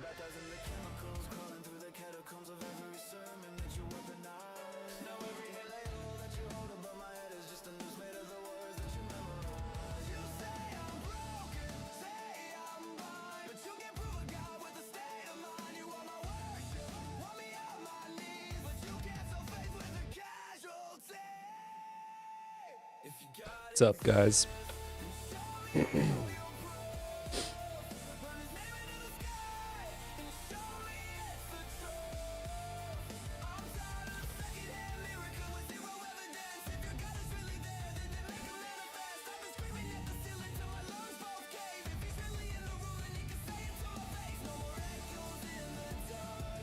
Baptizing the chemicals, crawling through the catacombs of every sermon that you weaponize. Now every halo that you hold above my head is just a noose made of the words that you memorize. You say I'm broken, say I'm blind, but you can't prove a God with a state of mind. You want my worship, want me on my knees, but you can't sell faith with a casualty. If you got What's up, guys?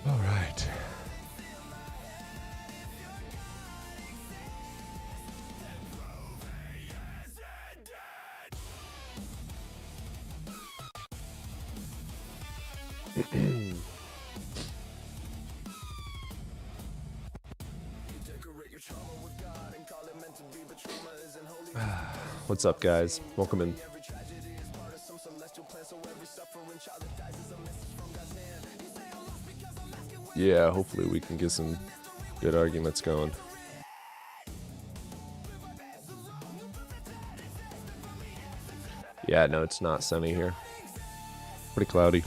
All right. What's up, guys? Welcome in. Yeah, hopefully we can get some good arguments going. Yeah, no, it's not sunny here. Pretty cloudy.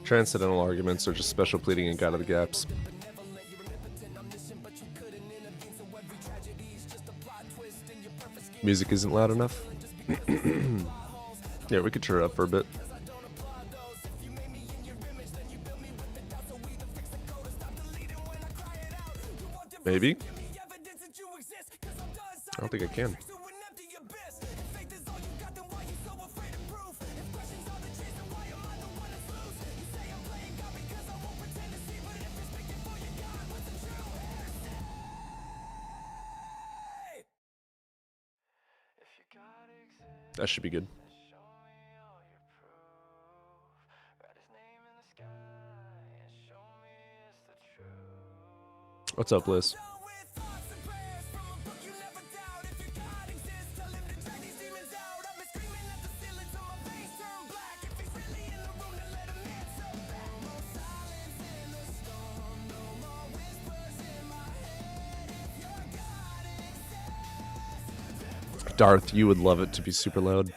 Transcendental arguments are just special pleading and God of the gaps. Music isn't loud enough. Yeah, we could turn it up for a bit. Maybe. I don't think I can. That should be good. What's up, Liz? Darth, you would love it to be super loud.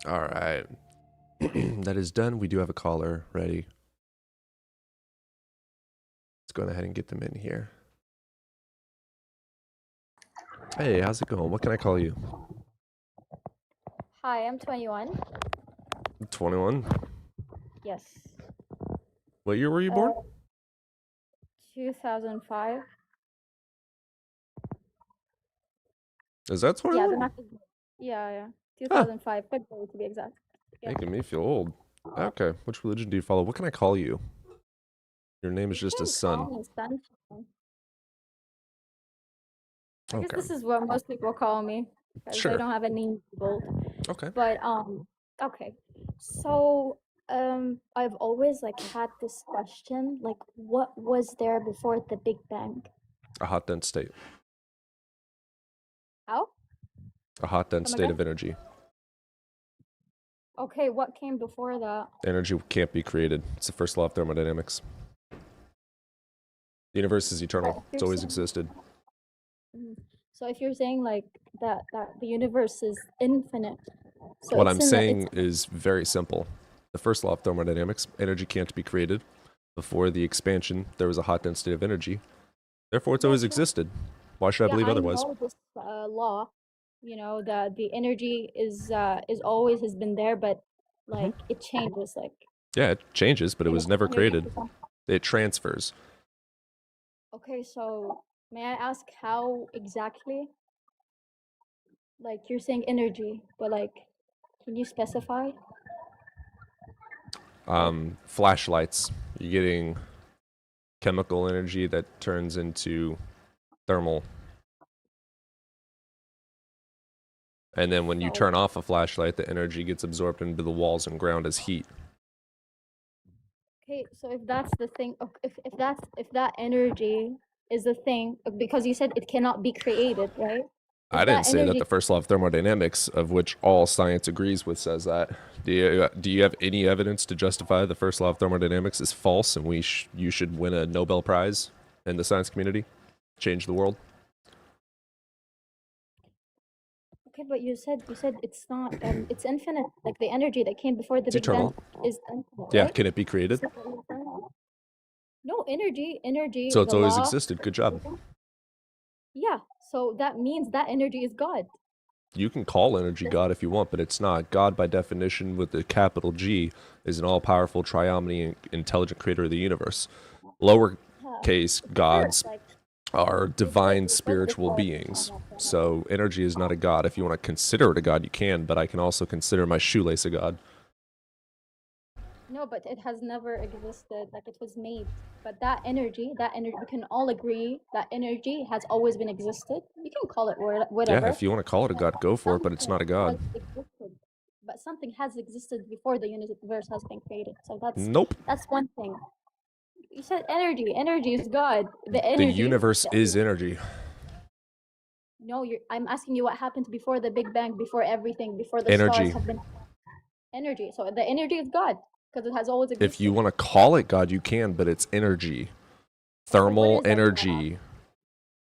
All right. That is done. We do have a caller ready. Let's go ahead and get them in here. Hey, how's it going? What can I call you? Hi, I'm 21. 21? Yes. What year were you born? 2005. Is that 21? Yeah. 2005, February to be exact. Yeah. Making me feel old. Okay. Which religion do you follow? What can I call you? Your name is just a son. I guess this is what most people call me. Sure. I don't have a name bold. Okay. But okay. So I've always had this question, what was there before the Big Bang? A hot dense state. How? A hot dense Come state again? of energy. Okay, what came before that? Energy can't be created. It's the first law of thermodynamics. The universe is eternal. But It's you're always saying- existed. So if you're saying like that the universe is infinite, so What it's I'm in saying is very simple. The first law of thermodynamics, energy can't be created. Before the expansion, there was a hot dense state of energy. Therefore, it's Yeah, always sure. existed. Why should I believe otherwise? I know this law. You know that the energy is always has been there, but like it changes. Like Yeah, it changes, but it was never energy created. becomes- It transfers. Okay, so may I ask how exactly? Like you're saying energy, but like, can you specify? Flashlights. You're getting chemical energy that turns into thermal. And then when you So- turn off a flashlight, the energy gets absorbed into the walls and ground as heat. Okay, so if that's the thing, if that energy is the thing, because you said it cannot be created, right? I If didn't say that energy- the first law of thermodynamics, of which all science agrees with, says that. Do you have any evidence to justify the first law of thermodynamics is false and you should win a Nobel Prize in the science community? Change the world? Okay, but you said it's not it's infinite. Like the energy that came before the It's Big Bang eternal. is infinite, Yeah, right? can it be created? No, energy. So it's the always law- existed. Good job. Yeah, so that means that energy is God. You can call energy God if you want, but it's not. God, by definition, with the capital G, is an all-powerful, triomni, intelligent creator of the universe. Lowercase gods Like, are divine spiritual beings. So energy is not a god. If you want to consider it a god, you can, but I can also consider my shoelace a god. no, but it has never existed. Like it was made. But that energy, we can all agree that energy has always been existed. You can call it whatever. Yeah, if you want to call it a god, go for it, but it's not a god. Something has existed. But something has existed before the universe has been created. So Nope. that's one thing. You said energy. Energy is God. The universe is energy. No, I'm asking you what happened before the Big Bang, before everything, before the Energy. stars have been. Energy. So the energy is God because it has always existed. If you want to call it God, you can, but it's energy. Thermal what is that energy.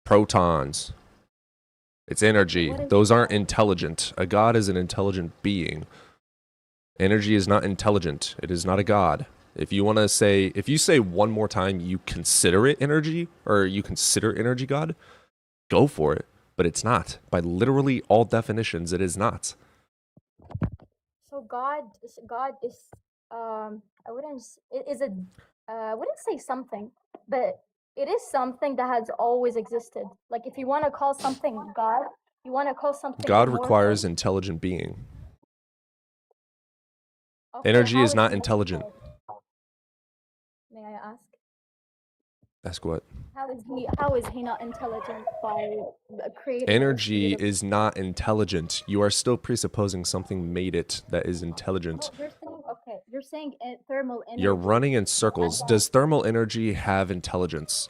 Protons. It's energy. What is Those aren't intelligent. A god is an intelligent being. Energy is not intelligent. It is not a god. If you say one more time you consider it energy, or you consider energy God, go for it. But it's not. By literally all definitions, it is not. So God is I wouldn't I wouldn't say something, but it is something that has always existed. Like if you want to call something God, you want to call something God immortal. requires intelligent being. Okay, Energy how is not he intelligent. May I ask? Ask what? How is he not intelligent by creating this Energy universe? is not intelligent. You are still presupposing something made it that is intelligent. Well, you're saying thermal energy. You're running in circles. Does thermal energy have intelligence?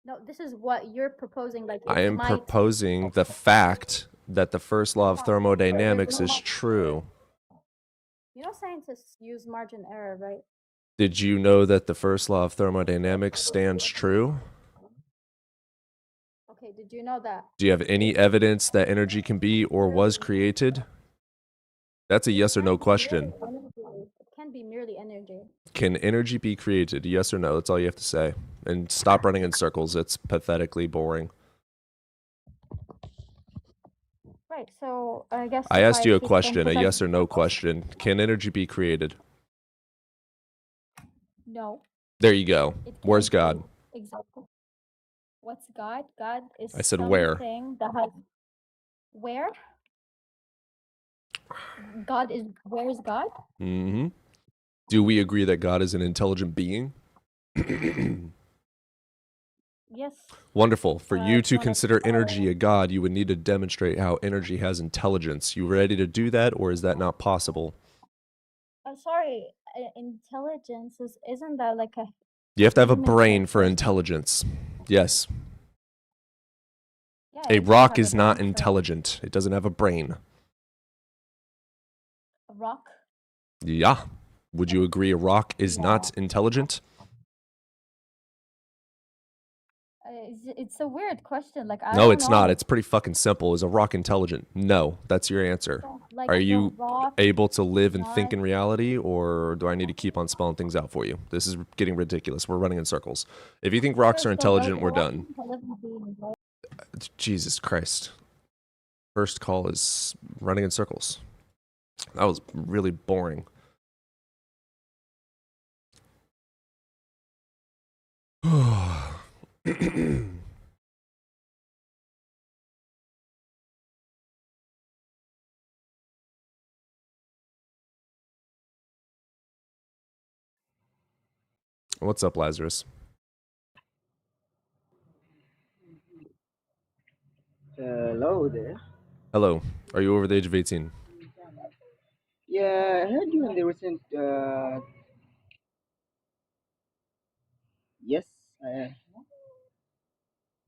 No, this is what you're proposing. Like I am proposing the fact that the first law of thermodynamics is true. You know, scientists use margin error, right? Did you know that the first law of thermodynamics stands true? Okay, did you know that? Do you have any evidence that energy can be or was created? That's a yes or no question. It can be merely energy. Can energy be created? Yes or no? That's all you have to say. And stop running in circles. It's pathetically boring. Right, so I guess I if asked you a keep question, a emphasizing- yes or no question. Can energy be created? No. There you go. It Where's can't God? be. Exactly. What's God? God is I said where. something that has where? God is where is God? Mm-hmm. Do we agree that God is an intelligent being? Yes. Wonderful. For you to not consider necessarily. energy a god, you would need to demonstrate how energy has intelligence. You ready to do that, or is that not possible? I'm sorry. Intelligence isn't that like a You have to have a human brain for characteristic? intelligence. Yes. Yeah, A it does rock have a is not brain, so intelligent. It doesn't have a brain. a rock. Yeah. Would you agree a rock is not intelligent? It's a weird question. Like I No, don't it's not. know. It's pretty fucking simple. Is a rock intelligent? No. That's your answer. Like Are the you rock. able to live and think not- in reality, or do I need to keep on spelling things out for you? This is getting ridiculous. We're running in circles. If you think rocks are So intelligent, the we're rock done. is a living being, right? Jesus Christ. First call is running in circles. That was really boring. What's up, Lazarus? Hello there. Hello. Are you over the age of 18? Yeah, I heard you in the recent. Yes, I,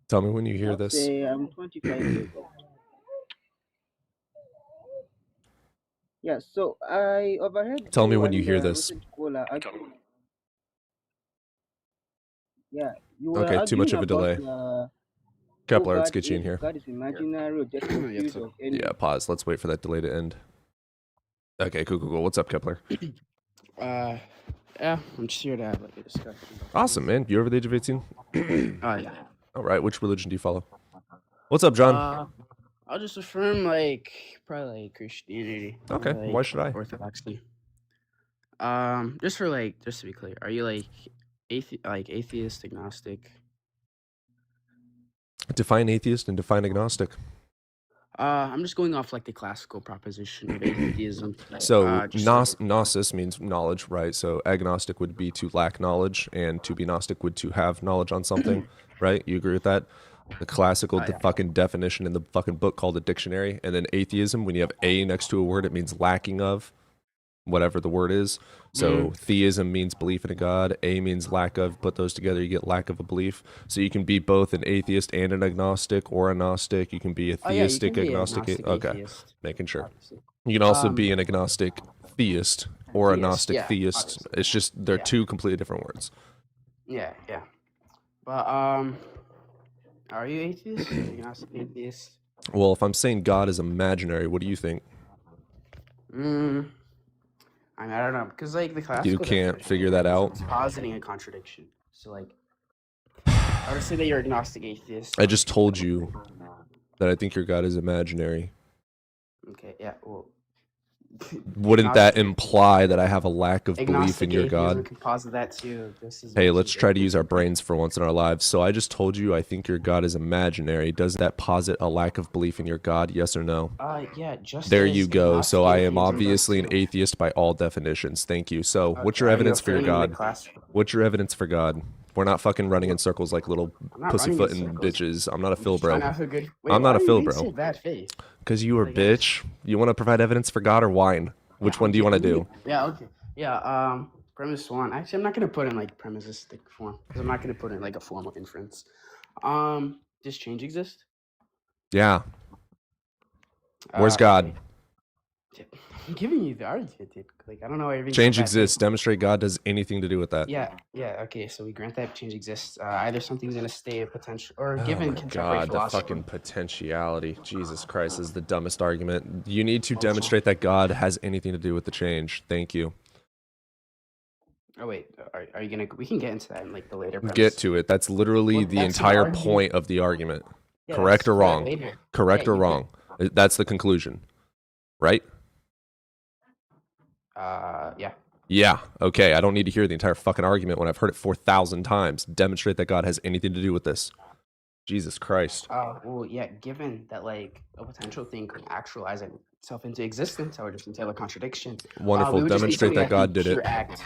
Tell me when you hear I'll this. say I'm 25 years old. Yeah, so I overheard Tell me you when you and hear the this. recent caller. Yeah, you were Okay, too much arguing of a about delay. who Kepler, let's God get you in is, here. if God is imaginary or just confused of any. Yeah, pause. Let's wait for that delay to end. Okay, cool. What's up, Kepler? Yeah, I'm just here to have like a discussion. Awesome, man. You over the age of 18? Oh yeah. All right. Which religion do you follow? What's up, John? I'll just affirm like probably like Christianity. or, Okay, like, why should I? Orthodoxy. Just to be clear, are you like atheist, agnostic? Define atheist and define agnostic. I'm just going off like the classical proposition of atheism. So just gnosis means knowledge, right? So agnostic would be to lack knowledge, and to be gnostic would to have knowledge on something, right? You agree with that? The classical Yeah. fucking definition in the fucking book called the dictionary. And then atheism, when you have a next to a word, it means lacking of whatever the word is. So theism means belief in a god, a means lack of. Put those together, you get lack of a belief. So you can be both an atheist and an agnostic, or a gnostic. You can be a Oh, yeah, you theistic can be agnostic. Okay, atheist, making sure. obviously. You can also be an agnostic theist or a Theist, gnostic yeah, theist. obviously. It's just they're Yeah. two completely different words. Yeah. But are you atheist? Are you agnostic atheist? Well, if I'm saying God is imaginary, what do you think? I don't know, because like the classical You can't definition figure of that atheism out? is positing a contradiction. So like, I would say that you're agnostic atheist. I just told you that I think your God is imaginary. Okay, yeah. Well, Wouldn't that agnostic- imply that I have a lack of belief agnostic in your atheism God? can posit that too. Just as Hey, much let's as try to use our atheism. brains for once in our lives. So I just told you I think your God is imaginary. Does that posit a lack of belief in your God? Yes or no? Yeah, just There as you go. So agnostic I am atheism does obviously an too. atheist by all definitions. Thank you. So what's your Are you evidence for your affirming the God? classical? What's your evidence for God? We're not fucking running in circles like little I'm not running in pussyfooting circles. bitches. I'm not a I'm Phil just trying bro. to have a good. I'm not a Phil Why bro. are you so bad faith? Because you are a Like, I just- bitch. You want to provide evidence for God or wine? Which Yeah, one do you want to okay, do? Yeah, okay. Yeah, premise one. Actually, I'm not gonna put in like premisistic form because I'm not gonna put in like a formal inference. Does change exist? Yeah. Where's God? Okay. I'm giving you the argument, dude. Like, I don't know why you're being so Change bad exists. faith. Demonstrate God does anything to do with that. Yeah. Okay, so we grant that change exists. Either something's in a state of potential, or Oh given my contemporary God, the philosophy. fucking potentiality. Jesus Christ is the dumbest argument. You need to demonstrate that God has anything to do with the change. Thank you. Oh wait, are you gonna? We can get into that in like the later. Premise. Get to it. That's literally Well, the that's the entire argument. point of the argument. Yeah, Correct that's or for wrong? later. Correct Yeah, or you wrong? That's the conclusion. Right? Yeah. Yeah. Okay. I don't need to hear the entire fucking argument when I've heard it 4,000 times. Demonstrate that God has anything to do with this. Jesus Christ. Well, yeah. Given that like a potential thing could actualize itself into existence, or just entail a contradiction. Wonderful. We would just need Demonstrate something that God be did it. pure act.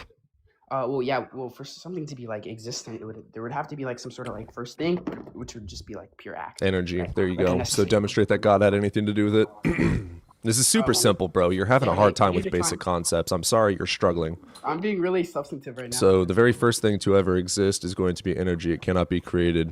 Well, yeah. Well, for something to be like existent, there would have to be like some sort of like first thing, which would just be like pure act. Energy. Right? There you Like a go. So necessity. demonstrate that God had anything to do with it. This is super simple, bro. You're having a yeah, hard like, time you with need to basic find- concepts. I'm sorry you're struggling. I'm being really substantive right now. So the very first thing to ever exist is going to be energy. It cannot be created.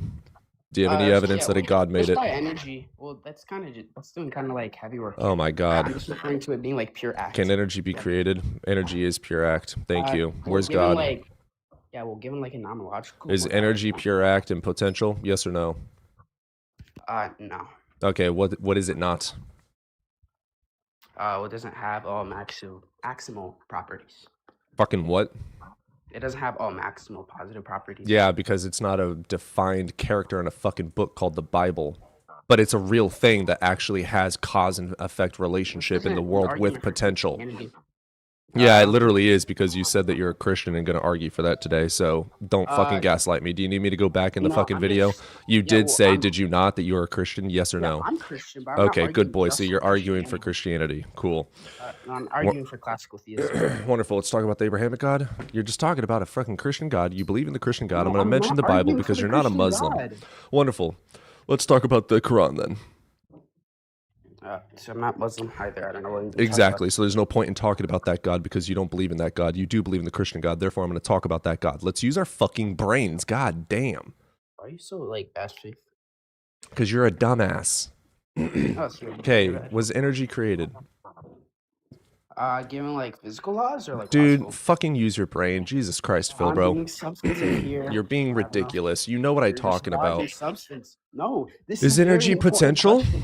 Do you have any evidence that a god made just it? by energy. Well, that's kind of that's doing kind of like heavy work. Oh my god. I'm just referring to it being like pure act. Can energy be created? Energy is pure act. Thank you. Where's given, God? Like, yeah, well, given like a nonological. Is energy pure act and potential? Yes or no? No. Okay, what is it not? It doesn't have all maximal properties. Fucking what? It doesn't have all maximal positive properties. Yeah, because it's not a defined character in a fucking book called the Bible. But it's a real thing that actually has cause and effect relationship in the world with potential. Yeah, it literally is, because you said that you're a Christian and going to argue for that today, so don't fucking gaslight me. Do you need me to go back in the fucking video? You did say, did you not, that you are a Christian? Yes or no? I'm Christian, but I'm not okay, good arguing boy. just So for you're arguing Christianity. for Christianity. Cool. No, I'm arguing for classical theism. Wonderful. Let's talk about the Abrahamic God. You're just talking about a fucking Christian God. You believe in the Christian God. No, I'm going to I'm mention not the Bible arguing for because the you're not a Christian Muslim. God. Wonderful. Let's talk about the Quran then. So I'm not Muslim either. I don't know what you're Exactly. So there's no point in talking about that God because you don't believe in that God. You do believe in the Christian God. Therefore, I'm going to talk about that God. Let's use our fucking brains. God damn. Why are you so like bad faith? Because you're a dumbass. Okay, was energy created? Given like physical laws or like Dude, possible? fucking use your brain. Jesus Christ, Phil, I'm bro. being substantive here. You're being I don't know. ridiculous. You know what I'm You're just talking dodging about. Substance. No, this Is a very energy important potential? question.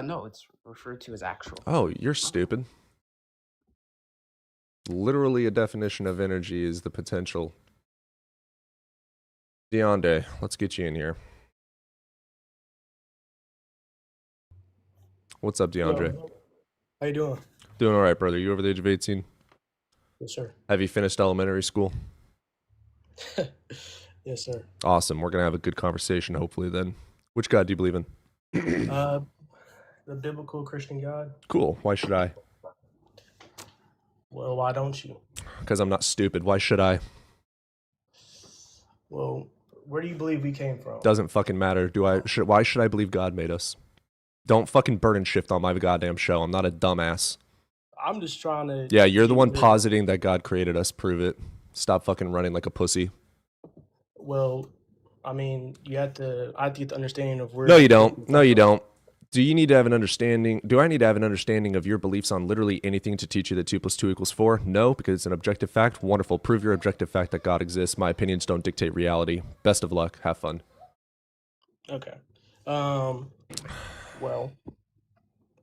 No, it's referred to as actual. Oh, you're stupid. Literally, a definition of energy is the potential. Deonde, let's get you in here. What's up, DeAndre? Yo, how you doing? Doing all right, brother. You over the age of 18? Yes, sir. Have you finished elementary school? Yes, sir. Awesome. We're going to have a good conversation, hopefully, then. Which God do you believe in? The biblical Christian God. Cool. Why should I? Well, why don't you? Because I'm not stupid. Why should I? Well, where do you believe we came from? Doesn't fucking matter. Why should I believe God made us? Don't fucking burden shift on my goddamn show. I'm not a dumbass. I'm just trying to. Yeah, you're the one keep it- positing that God created us. Prove it. Stop fucking running like a pussy. Well, I mean, I have to get the understanding of where. No, you don't. No, you don't. Do you need to have an understanding? Do I need to have an understanding of your beliefs on literally anything to teach you that 2 + 2 = 4? No, because it's an objective fact. Wonderful. Prove your objective fact that God exists. My opinions don't dictate reality. Best of luck. Have fun. Okay. Well,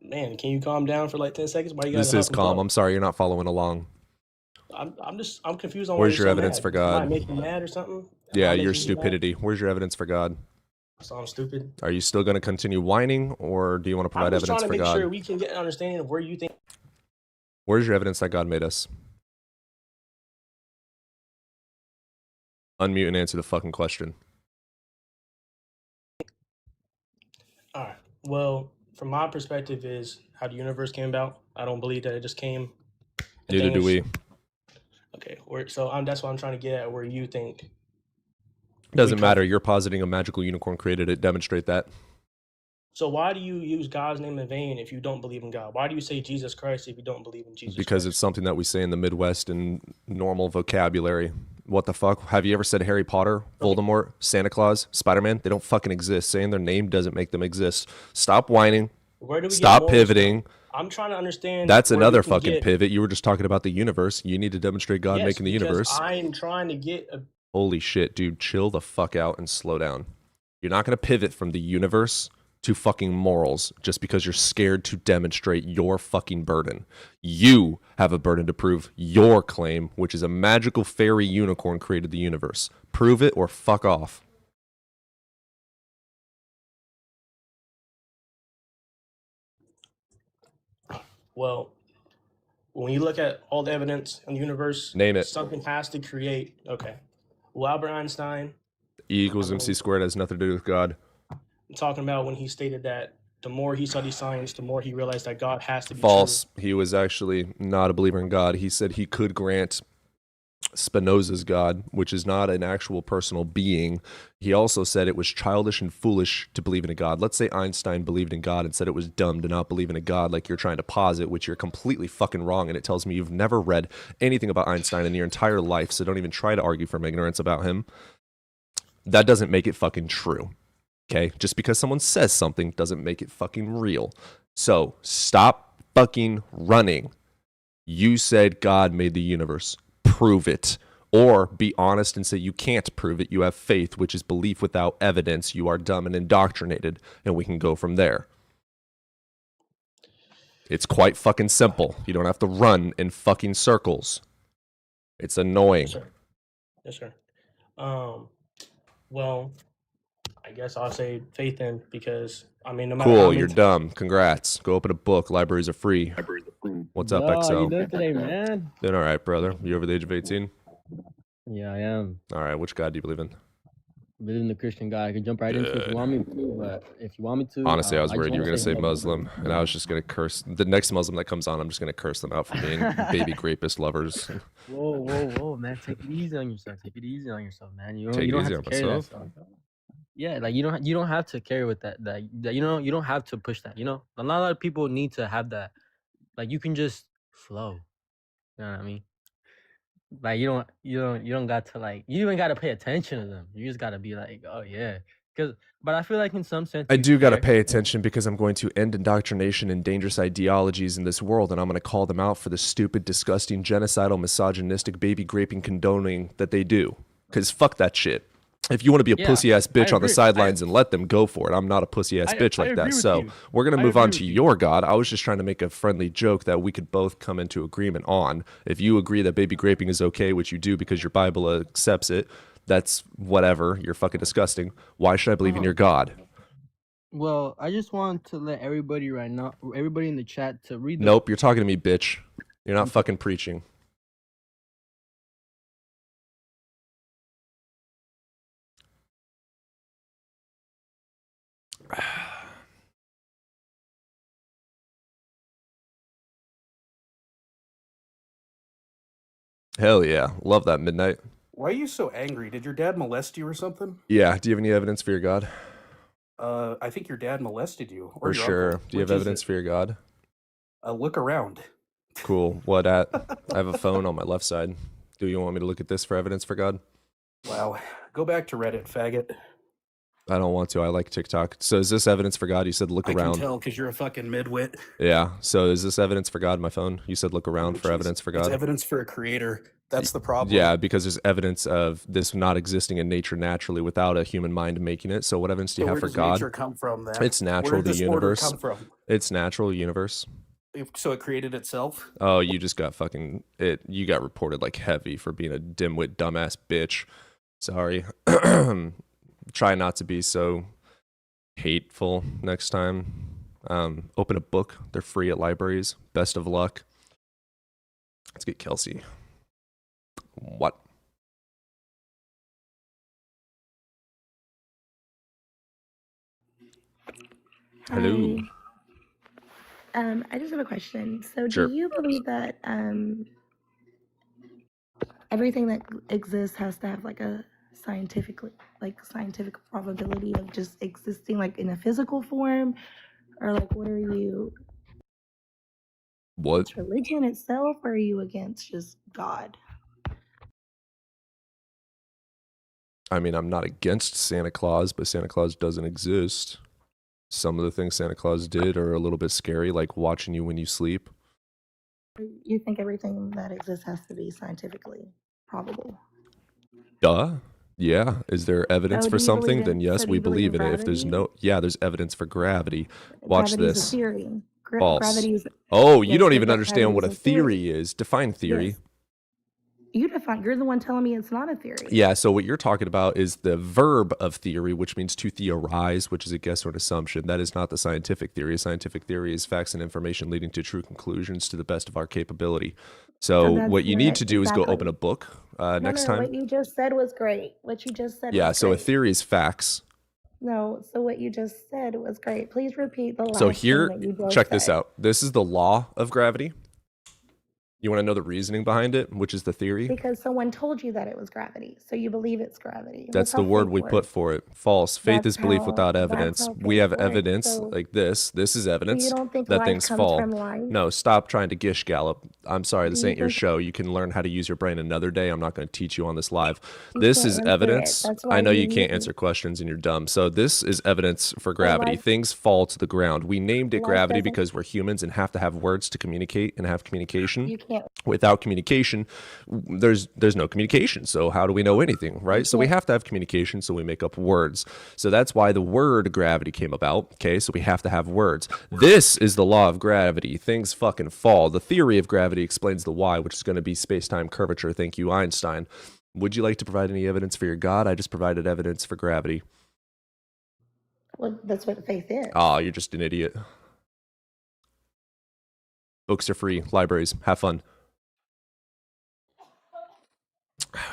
man, can you calm down for like 10 seconds? Why you This gotta is huff and calm. puff? I'm sorry you're not following along. I'm confused on Where's why your you're so evidence mad. for God? Am I making you mad or something? Am Yeah, I your making you mad? stupidity. Where's your evidence for God? So I'm stupid. Are you still going to continue whining, or do you want to I'm provide just evidence trying to for make God? sure we can get an understanding of where you think. Where's your evidence that God made us? Unmute and answer the fucking question. All right. Well, from my perspective, is how the universe came about. I don't believe that it just came. and Neither do things- we. Okay. That's what I'm trying to get at. Where you think. Doesn't come- matter. You're positing a magical unicorn created it. Demonstrate that. So why do you use God's name in vain if you don't believe in God? Why do you say Jesus Christ if you don't believe in Jesus Because Christ? it's something that we say in the Midwest in normal vocabulary. What the fuck? Have you ever said Harry Potter, Voldemort, Santa Claus, Spider-Man? They don't fucking exist. Saying their name doesn't make them exist. Stop whining. Where do we get Stop morals pivoting. from? I'm trying to understand. That's where we another can fucking get- pivot. You were just talking about the universe. You need to demonstrate God Yes, making the because universe. I'm trying to get a. Holy shit, dude. Chill the fuck out and slow down. You're not going to pivot from the universe to fucking morals just because you're scared to demonstrate your fucking burden. You have a burden to prove your claim, which is a magical fairy unicorn created the universe. Prove it or fuck off. Well, when you look at all the evidence in the universe, Name it. something has to create. Okay. Well, Albert Einstein, E equals MC squared has nothing to do with God. I'm talking about when he stated that the more he studied science, the more he realized that God has to be False. He was actually not a believer in God. He said he could grant Spinoza's God, which is not an actual personal being. He also said it was childish and foolish to believe in a God. Let's say Einstein believed in God and said it was dumb to not believe in a God like you're trying to posit, which you're completely fucking wrong, and it tells me you've never read anything about Einstein in your entire life, so don't even try to argue from ignorance about him. That doesn't make it fucking true. Okay? Just because someone says something doesn't make it fucking real. So stop fucking running. You said God made the universe. Prove it. Or be honest and say you can't prove it. You have faith, which is belief without evidence. You are dumb and indoctrinated, and we can go from there. It's quite fucking simple. You don't have to run in fucking circles. It's annoying. Yes, sir. Yes, sir. Well, I guess I'll say faith in, because I mean, no matter how Cool, many you're dumb. Congrats. Go open a book. Libraries are free. What's up, Yo, how XO? you doing today, man? Doing all right, brother. You over the age of 18? Yeah, I am. All right, which God do you believe in? Believe in the Christian God. I can jump right into it if you want me to, but if you want me to. Honestly, I was just worried you were wanna going to say hey, Muslim, and I was just going to curse. The next Muslim that comes on, I'm just going to curse them out for being baby rapist lovers. Whoa, man! Take it easy on yourself. Take it easy on yourself, man. You Take it don't easy have to on carry myself? that stuff. Yeah, like you don't have to carry with that. You know, you don't have to push that. You know, a lot of people need to have that. Like you can just flow. You know what I mean? Like you don't got to like you even got to pay attention to them. You just got to be like, oh yeah, but I feel like in some sense I you do got to care. pay attention because I'm going to end indoctrination and dangerous ideologies in this world, and I'm going to call them out for the stupid, disgusting, genocidal, misogynistic, baby raping, condoning that they do. Because fuck that shit. If you want to be a Yeah, pussy ass bitch I on the agree. sidelines and let them, go for it. I'm not a pussy ass bitch I like agree that. with So you. we're going to I move on agree to with you. your God. I was just trying to make a friendly joke that we could both come into agreement on. If you agree that baby raping is okay, which you do because your Bible accepts it, that's whatever. You're fucking disgusting. Why should I believe in your God? Well, I just want to let everybody right now, everybody in the chat, to read the. Nope, you're talking to me, bitch. You're not fucking preaching. Hell yeah. Love that midnight. Why are you so angry? Did your dad molest you or something? Yeah. Do you have any evidence for your God? I think your dad molested you. Or For your sure. uncle. Do you have Which is evidence it? for your God? Look around. Cool. What at? I have a phone on my left side. Do you want me to look at this for evidence for God? Wow. Go back to Reddit, faggot. I don't want to. I like TikTok. So is this evidence for God? You said look I around. can tell because you're a fucking midwit. Yeah. So is this evidence for God, my phone? You said look around for Which is- evidence for It's God. evidence for a creator. That's the problem. Yeah, because there's evidence of this not existing in nature naturally without a human mind making it. So what evidence do So you have where for does God? nature come from then? It's natural, Where did the this order universe. come from? It's natural, universe. So it created itself? Oh, you just got fucking it. You got reported like heavy for being a dimwit, dumbass bitch. Sorry. Try not to be so hateful next time. Open a book. They're free at libraries. Best of luck. Let's get Kelsey. What? Hello. Hi. I just have a question. So, Sure. do you believe that everything that exists has to have like a scientific probability of just existing like in a physical form, or like what are you? What? It's religion itself, or are you against just God? I mean, I'm not against Santa Claus, but Santa Claus doesn't exist. Some of the things Santa Claus did are a little bit scary, like watching you when you sleep. Or you think everything that exists has to be scientifically probable? Duh. Yeah. Is there evidence So for do you believe something? in? Then yes, So do we you believe believe in it. If there's gravity? no, yeah, there's evidence for gravity. Watch Gravity is this. a theory. False. Gravity is. Oh, you Yes, don't but even understand gravity what is a a theory. theory is. Define theory. Yes. You define. You're the one telling me it's not a theory. Yeah, so what you're talking about is the verb of theory, which means to theorize, which is a guess or an assumption. That is not the scientific theory. Scientific theory is facts and information leading to true conclusions to the best of our capability. So that's what you need to do is go exactly. open a book next No, time. what you just said was great. What you just said Yeah, was so a great. theory is facts. No, so what you just said was great. Please repeat the last So thing here, that you just check said. this out. This is the law of gravity. You want to know the reasoning behind it, which is the theory? Because someone told you that it was gravity, so you believe it's gravity. That's That's the how word faith we works. put for it. False. Faith That's is belief without that's evidence. how We faith have works. evidence So, like this. This is so you evidence don't think that life things comes fall. from life? No, stop trying to gish gallop. I'm sorry, this Do you ain't your think show. You can learn how to use your brain another day. I'm not going to teach you on this live. you This can't is answer it? evidence. That's I why know you you can't need answer questions and you're dumb. So this is evidence for so gravity. life Things fall to the ground. We named it life gravity doesn't because we're humans and have to have words to communicate and have communication. you can't Without communication, there's no communication. So how do we know anything, right? So we can't have to have communication, so we make up words. So that's why the word gravity came about. Okay, so we have to have words. This is the law of gravity. Things fucking fall. The theory of gravity explains the why, which is going to be space-time curvature. Thank you, Einstein. Would you like to provide any evidence for your God? I just provided evidence for gravity. well, that's what faith is. Ah, you're just an idiot. Books are free. Libraries. Have fun.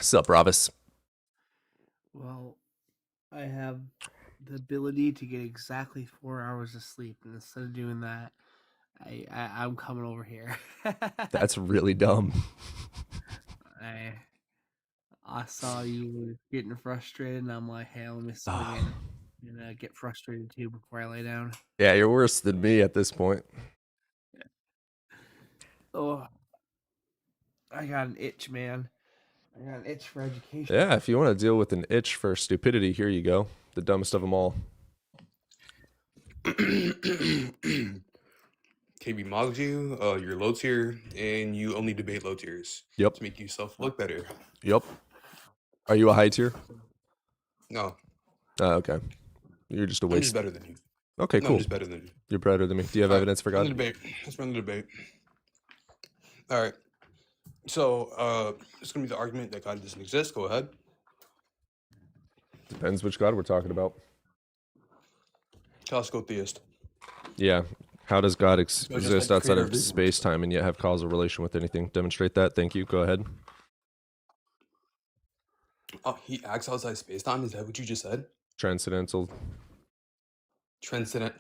Sup, Ravis? Well, I have the ability to get exactly 4 hours of sleep, and instead of doing that, I'm coming over here. That's really dumb. I saw you were getting frustrated, and I'm like, hey, let me swing in and get frustrated too before I lay down. Yeah, you're worse than me at this point. Oh, I got an itch, man. I got an itch for education. Yeah, if you want to deal with an itch for stupidity, here you go. The dumbest of them all. KB mods you, you're low tier, and you only debate low tiers. Yep. To make yourself look better. Yep. Are you a high tier? No. Okay. You're just a I'm waste. just better than you. Okay, No, cool. I'm just better than you. You're better than me. Do you have All right, evidence for run God? the debate. Let's run the debate. All right. So, it's going to be the argument that God doesn't exist. Go ahead. Depends which God we're talking about. Classical theist. Yeah. How does God just exist like the outside creator of of vision. space-time and yet have causal relation with anything? Demonstrate that. Thank you. Go ahead. Oh, he acts outside space-time? Is that what you just said? Transcendental. Transcendent.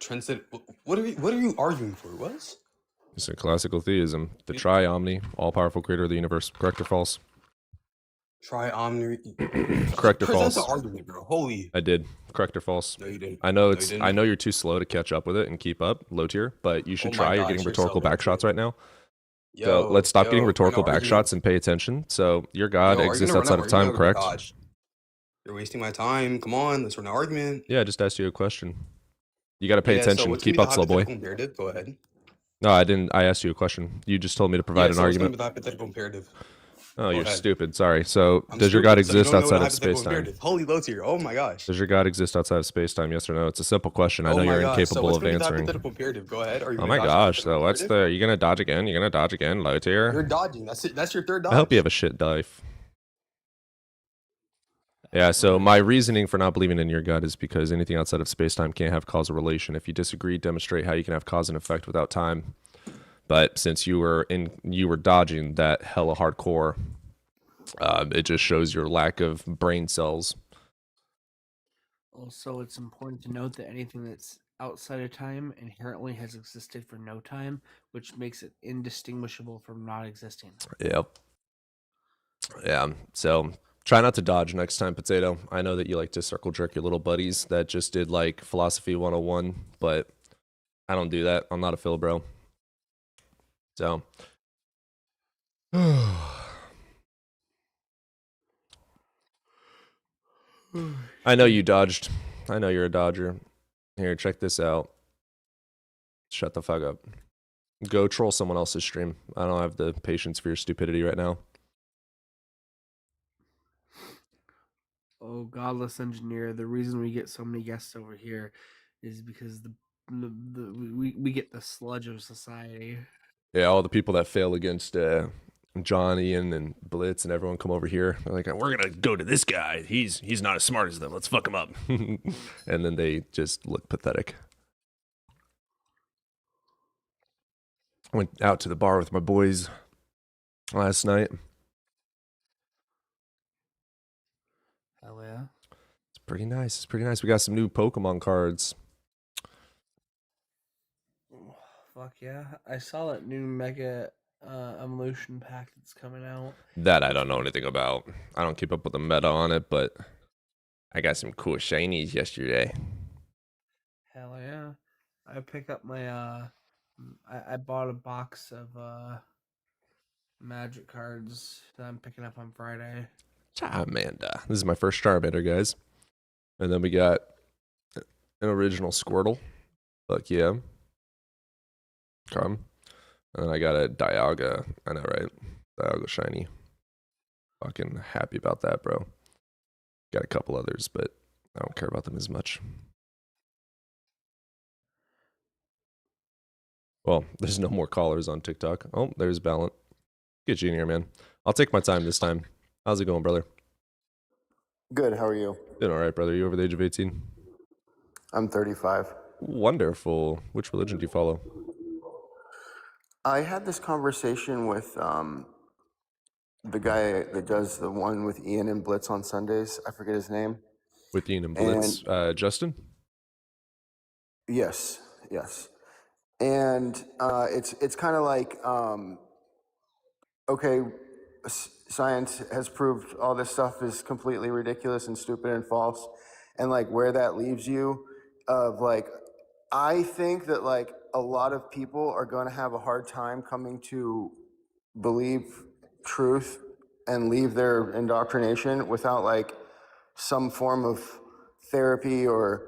What are you arguing for? What? It's a classical theism. The tri-omni, all-powerful creator of the universe. Correct or false? Tri-omni. Correct or Present false? the argument, bro. Holy. I did. Correct or false? No, you didn't. I know No, it's. you didn't. I know you're too slow to catch up with it and keep up, low tier. But you should Oh my try. You're gosh, getting you're rhetorical so low back shots tier. right now. So let's stop getting we're rhetorical gonna back argue. shots and pay attention. So your God Yo, are you exists gonna run outside an of time, argument? Oh my correct? gosh. You're wasting my time. Come on, let's run an argument. Yeah, I just asked you a question. You got to pay Yeah, so attention. what's gonna Keep be the up, slow boy. hypothetical imperative? Go ahead. No, I didn't. I asked you a question. You just told me to provide Yeah, an so what's gonna argument. be the hypothetical imperative? Oh, Go you're ahead. stupid. Sorry. So, I'm does your God stupid, so you exist don't know outside the of hypothetical space-time? imperative. Holy low tier. Oh my gosh. Does your God exist outside of space-time? Yes or no? It's a simple question. I Oh know my you're gosh. So incapable what's of gonna be the answering. hypothetical imperative? Go ahead. Are you Oh gonna my dodge the gosh. So hypothetical what's imperative? the? You gonna dodge again? You gonna dodge again? Low You're tier. dodging. That's it. That's your third dodge. I hope you have a shit dive. Yeah, so my reasoning for not believing in your God is because anything outside of space-time can't have causal relation. If you disagree, demonstrate how you can have cause and effect without time. But since you were dodging that hella hardcore, it just shows your lack of brain cells. Also, it's important to note that anything that's outside of time inherently has existed for no time, which makes it indistinguishable from not existing. Yep. Yeah. So try not to dodge next time, Potato. I know that you like to circle jerk your little buddies that just did like philosophy 101, but I don't do that. I'm not a Phil bro. So I know you dodged. I know you're a dodger. Here, check this out. Shut the fuck up. Go troll someone else's stream. I don't have the patience for your stupidity right now. Oh, godless engineer! The reason we get so many guests over here is because we get the sludge of society. Yeah, all the people that fail against John, Ian, and Blitz, and everyone come over here. They're like, we're gonna go to this guy. He's not as smart as them. Let's fuck him up. And then they just look pathetic. Went out to the bar with my boys last night. Hell yeah! It's pretty nice. It's pretty nice. We got some new Pokemon cards. Fuck yeah! I saw that new Mega evolution pack that's coming out. That I don't know anything about. I don't keep up with the meta on it, but I got some cool shinies yesterday. Hell yeah! I pick up my I bought a box of magic cards that I'm picking up on Friday. Charmander. This is my first Charmander, guys. And then we got an original Squirtle. Fuck yeah. Come. And then I got a Dialga. I know, right? Dialga shiny. Fucking happy about that, bro. Got a couple others, but I don't care about them as much. Well, there's no more callers on TikTok. Oh, there's Ballant. Get you in here, man. I'll take my time this time. How's it going, brother? Good. How are you? Doing all right, brother. You over the age of 18? I'm 35. Wonderful. Which religion do you follow? I had this conversation with the guy that does the one with Ian and Blitz on Sundays. I forget his name. With Ian and Blitz, Justin? Yes. And it's kind of like, okay, science has proved all this stuff is completely ridiculous and stupid and false, and like where that leaves you, of like, I think that like a lot of people are going to have a hard time coming to believe truth and leave their indoctrination without like some form of therapy or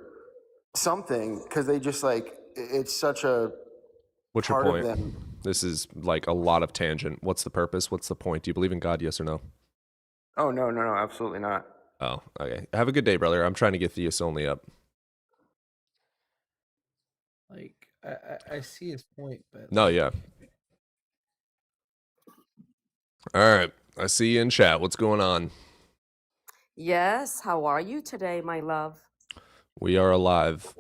something, because they just like it's such a What's your part of point? them. This is like a lot of tangent. What's the purpose? What's the point? Do you believe in God, yes or no? Oh, no, absolutely not. Oh, okay. Have a good day, brother. I'm trying to get Theus only up. Like I see his point, but No, yeah. All right. I see you in chat. What's going on? Yes, how are you today, my love? We are alive.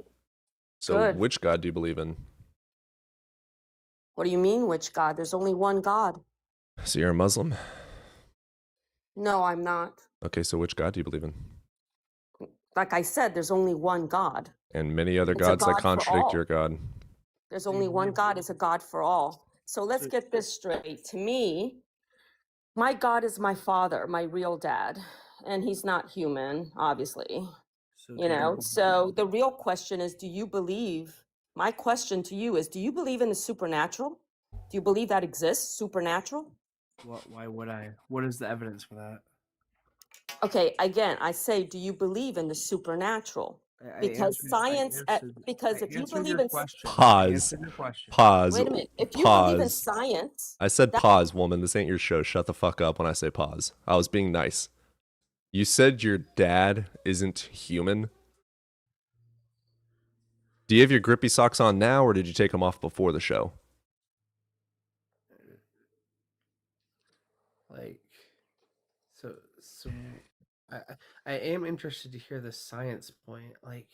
So Good. which God do you believe in? What do you mean, which God? There's only one God. So you're a Muslim? No, I'm not. Okay, so which God do you believe in? Like I said, there's only one God. And many other It's a gods that God for contradict all. your God. There's only one God, is a God for all. So let's get this straight. To me, my God is my father, my real dad, and he's not human, obviously. So the real question is, do you believe? My question to you is, do you believe in the supernatural? Do you believe that exists, supernatural? why would I? What is the evidence for that? Okay, again, I say, do you believe in the supernatural? Because science, because if you believe in, Pause. Pause. wait a minute, if you believe in Pause. science, I said pause, woman. This ain't your show. Shut the fuck up when I say pause. I was being nice. You said your dad isn't human. Do you have your grippy socks on now, or did you take them off before the show? Like, so I am interested to hear the science point. Like,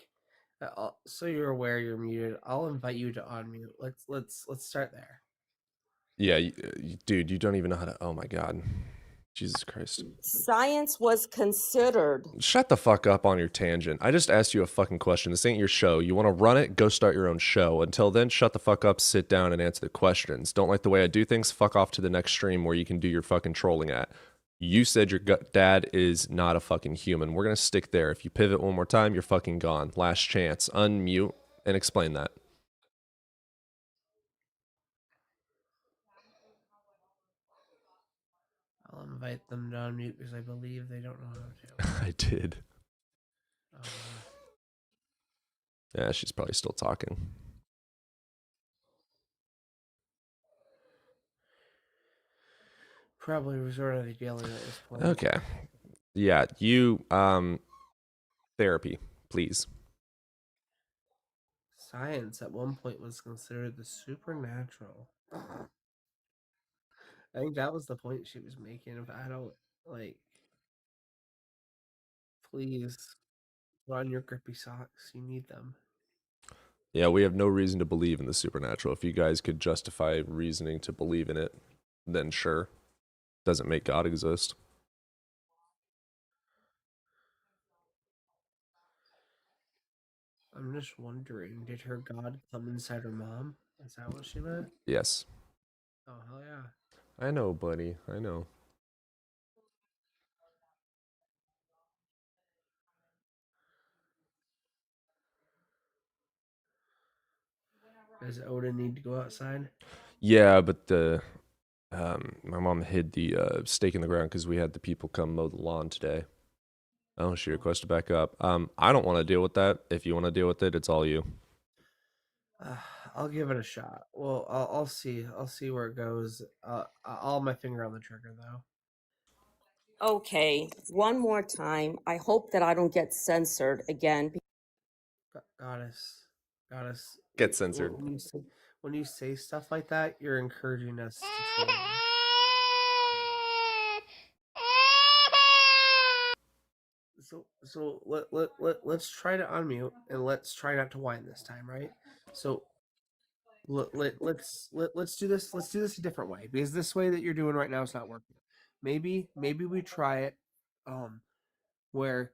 so you're aware you're muted. I'll invite you to unmute. Let's start there. Yeah, dude, you don't even know how to. Oh my god, Jesus Christ! science was considered. Shut the fuck up on your tangent. I just asked you a fucking question. This ain't your show. You want to run it? Go start your own show. Until then, shut the fuck up, sit down, and answer the questions. Don't like the way I do things? Fuck off to the next stream where you can do your fucking trolling at. You said your dad is not a fucking human. We're gonna stick there. If you pivot one more time, you're fucking gone. Last chance. Unmute and explain that. I'll invite them to unmute because I believe they don't know how to. I did. Yeah, she's probably still talking. Probably resort to the yelling at this point. Okay. Yeah, you therapy, please. Science at one point was considered the supernatural. I think that was the point she was making. If I don't like, please put on your grippy socks. You need them. Yeah, we have no reason to believe in the supernatural. If you guys could justify reasoning to believe in it, then sure. Doesn't make God exist. I'm just wondering, did her God come inside her mom? Is that what she meant? Yes. Oh, hell yeah. I know, buddy. I know. Does Odin need to go outside? Yeah, but my mom hid the stake in the ground because we had the people come mow the lawn today. Oh, she requested back up. I don't want to deal with that. If you want to deal with it, it's all you. I'll give it a shot. Well, I'll see. I'll see where it goes. I'll have my finger on the trigger though. Okay, one more time. I hope that I don't get censored again. Goddess. Get censored. When you say stuff like that, you're encouraging us to troll. So let's try to unmute and let's try not to whine this time, right? So let's do this. Let's do this a different way, because this way that you're doing right now is not working. Maybe we try it. Where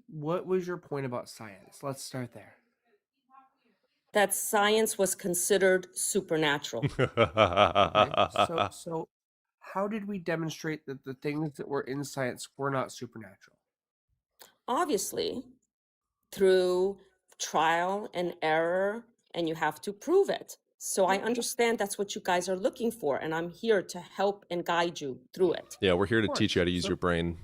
what was your point about science? Let's start there. That science was considered supernatural. Okay. So how did we demonstrate that the things that were in science were not supernatural? Obviously, through trial and error, and you have to prove it. So I understand that's what you guys are looking for, and I'm here to help and guide you through it. Yeah, we're here to teach you how to use your brain.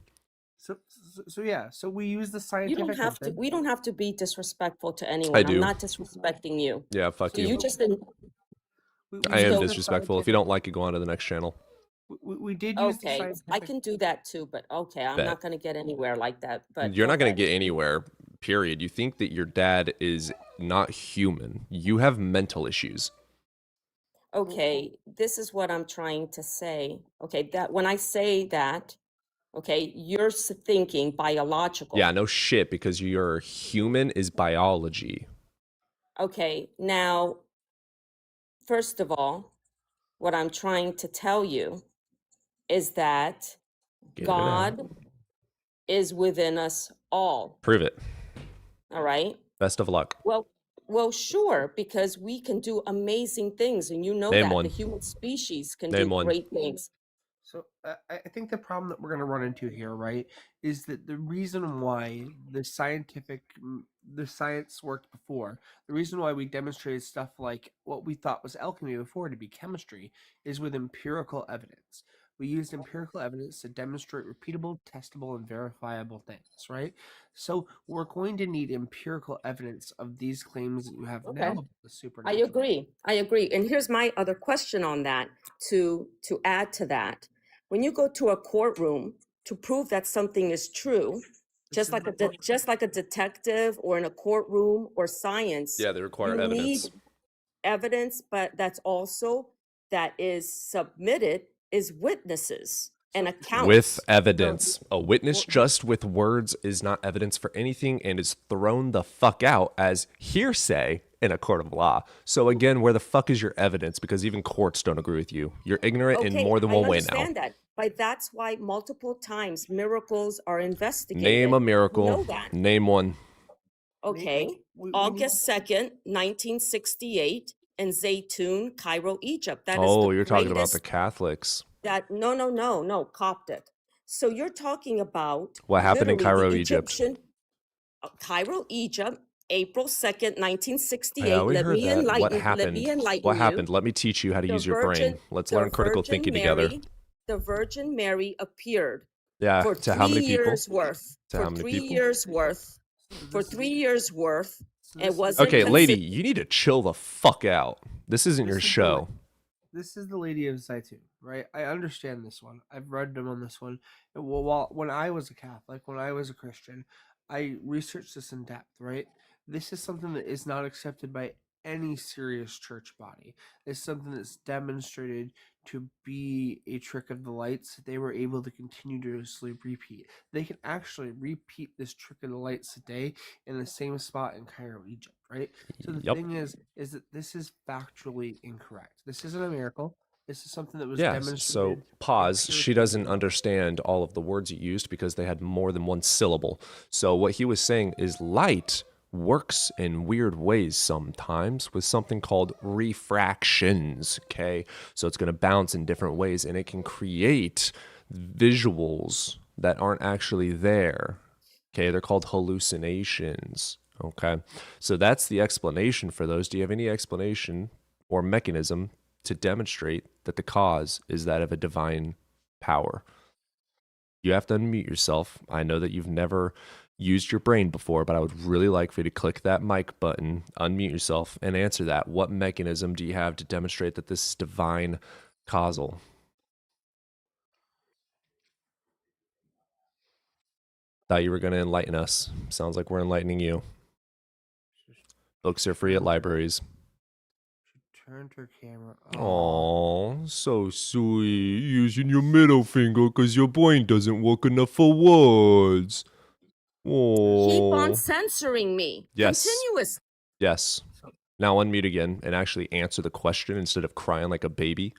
So yeah, so we use the scientific You don't have method. to. We don't have to be disrespectful to anyone. I do. I'm not disrespecting you. Yeah, fuck So you. you just didn't. I am disrespectful. If you don't like it, go on to the next channel. We did use the Okay, scientific. I can do that too, but okay, I'm Bet. not going to get anywhere like that. But You're go not going to ahead. get anywhere, period. You think that your dad is not human. You have mental issues. Okay, this is what I'm trying to say. Okay, that when I say that, okay, you're thinking biological. Yeah, no shit, because your human is biology. Okay, now, first of all, what I'm trying to tell you is that Get it God out. is within us all. Prove it. All right. Best of luck. Well, sure, because we can do amazing things, and you know Name that one. the human species can Name do one. great things. So I think the problem that we're going to run into here, right, is that the reason why the science worked before, the reason why we demonstrated stuff like what we thought was alchemy before to be chemistry, is with empirical evidence. We used empirical evidence to demonstrate repeatable, testable, and verifiable things, right? So we're going to need empirical evidence of these claims that you have Okay. now about the I supernatural. agree. And here's my other question on that to add to that. When you go to a courtroom to prove that something is true, just like a detective or in a courtroom or science, Yeah, they require you evidence. need evidence, but that's also that is submitted is witnesses and accounts. With evidence. A witness just with words is not evidence for anything and is thrown the fuck out as hearsay in a court of law. So again, where the fuck is your evidence? Because even courts don't agree with you. You're ignorant in more than one way now. I understand that, but that's why multiple times miracles are investigated. Name a miracle. You know that. Name one. Okay, August 2nd, 1968, in Zaytun, Cairo, Egypt. That is the You're talking about the greatest- Catholics. No, Coptic. So you're talking about What happened in literally Cairo, the Egypt? Egyptian- Cairo, Egypt, April 2nd, 1968. Yeah, we Let heard me that. enlighten. What happened? Let me enlighten What you. happened? Let me teach you how to use your brain. Let's learn critical thinking together. The Virgin Mary appeared. Yeah, For to how many 3 people? years worth. To For how many 3 people? years worth. For 3 years worth. It wasn't. Okay, lady, you need to chill the fuck out. This isn't your show. This is the Lady of Zaytun, right? I understand this one. I've read them on this one. And when I was a Catholic, when I was a Christian, I researched this in depth, right? This is something that is not accepted by any serious church body. It's something that's demonstrated to be a trick of the lights that they were able to continuously repeat. They can actually repeat this trick of the lights today in the same spot in Cairo, Egypt, right? So the thing is that this is factually incorrect. This isn't a miracle. This is something that was demonstrated. So pause. She doesn't understand all of the words you used because they had more than one syllable. So what he was saying is light works in weird ways sometimes with something called refractions, okay? So it's going to bounce in different ways, and it can create visuals that aren't actually there, okay? They're called hallucinations, okay? So that's the explanation for those. Do you have any explanation or mechanism to demonstrate that the cause is that of a divine power? You have to unmute yourself. I know that you've never used your brain before, but I would really like for you to click that mic button, unmute yourself, and answer that. What mechanism do you have to demonstrate that this is divine causal? Thought you were going to enlighten us. Sounds like we're enlightening you. Books are free at libraries. Turned her camera off. Aw, so sweet. Using your middle finger because your brain doesn't work enough for words. Keep on Oh. censoring me. Yes. Continuous. Yes. Now unmute again and actually answer the question instead of crying like a baby.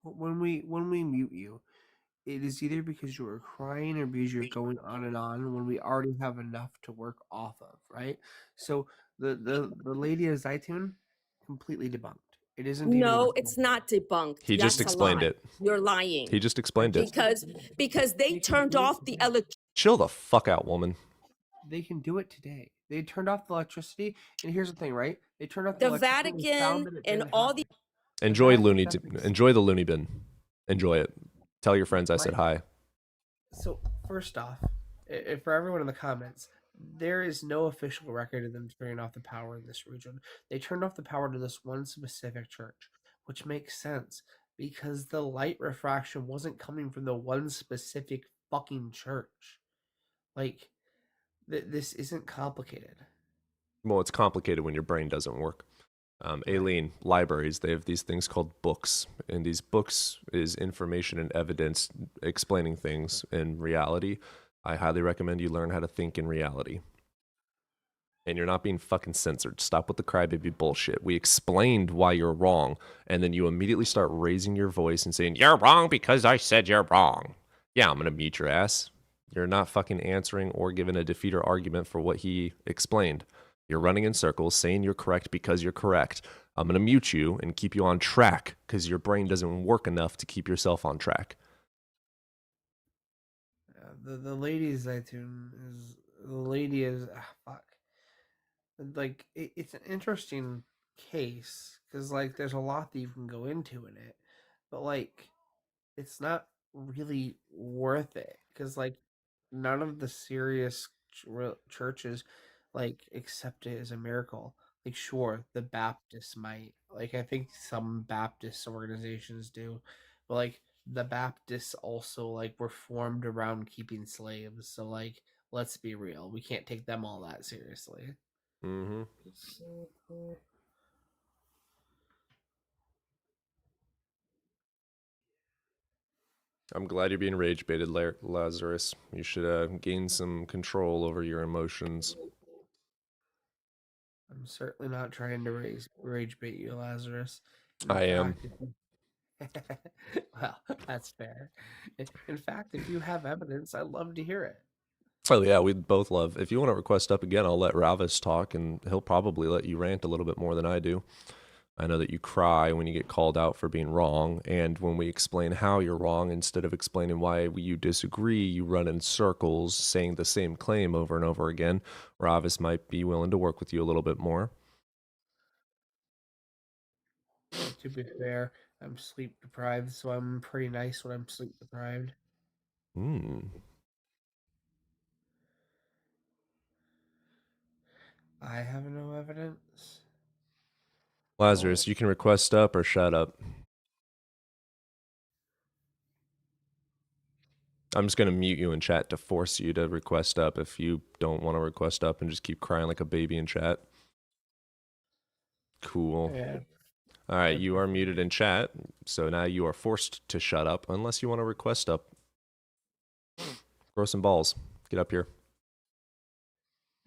When we mute you, it is either because you are crying or because you're going on and on when we already have enough to work off of, right? So the lady of Zaytun, completely debunked. It isn't even No, worth it's not debunked. He just That's a explained lie. it. You're lying. He just explained it. Because they turned off the electricity. Chill the fuck out, woman. They can do it today. They turned off the electricity, and here's the thing, right? They turned off The electricity and found Vatican that it and didn't all happen. the Enjoy Vatican enjoy the loony bin. Enjoy it. Tell your friends I said hi. So first off, for everyone in the comments, there is no official record of them turning off the power in this region. They turned off the power to this one specific church, which makes sense because the light refraction wasn't coming from the one specific fucking church. Like, this isn't complicated. Well, it's complicated when your brain doesn't work. Aileen, libraries, they have these things called books. And these books is information and evidence explaining things in reality. I highly recommend you learn how to think in reality. And you're not being fucking censored. Stop with the crybaby bullshit. We explained why you're wrong, and then you immediately start raising your voice and saying, you're wrong because I said you're wrong. Yeah, I'm going to mute your ass. You're not fucking answering or giving a defeater argument for what he explained. You're running in circles, saying you're correct because you're correct. I'm going to mute you and keep you on track because your brain doesn't work enough to keep yourself on track. The lady Zaytun is the lady is fuck. Like it's an interesting case because like there's a lot that you can go into in it, but like it's not really worth it because like none of the serious churches like accept it as a miracle. Like sure, the Baptists might. Like I think some Baptist organizations do, but like the Baptists also like were formed around keeping slaves. So like let's be real, we can't take them all that seriously. Mm-hmm. I'm glad you're being rage baited, Lazarus. You should gain some control over your emotions. I'm certainly not trying to rage bait you, Lazarus. I am. Well, that's fair. In fact, if you have evidence, I'd love to hear it. Oh yeah, we'd both love. If you want to request up again, I'll let Ravis talk, and he'll probably let you rant a little bit more than I do. I know that you cry when you get called out for being wrong, and when we explain how you're wrong, instead of explaining why you disagree, you run in circles saying the same claim over and over again. Ravis might be willing to work with you a little bit more. To be fair, I'm sleep deprived, so I'm pretty nice when I'm sleep deprived. I have no evidence. Lazarus, you can request up or shut up. I'm just going to mute you in chat to force you to request up if you don't want to request up and just keep crying like a baby in chat. Cool. Yeah. All right, you are muted in chat, so now you are forced to shut up unless you want to request up. Grow some balls. Get up here.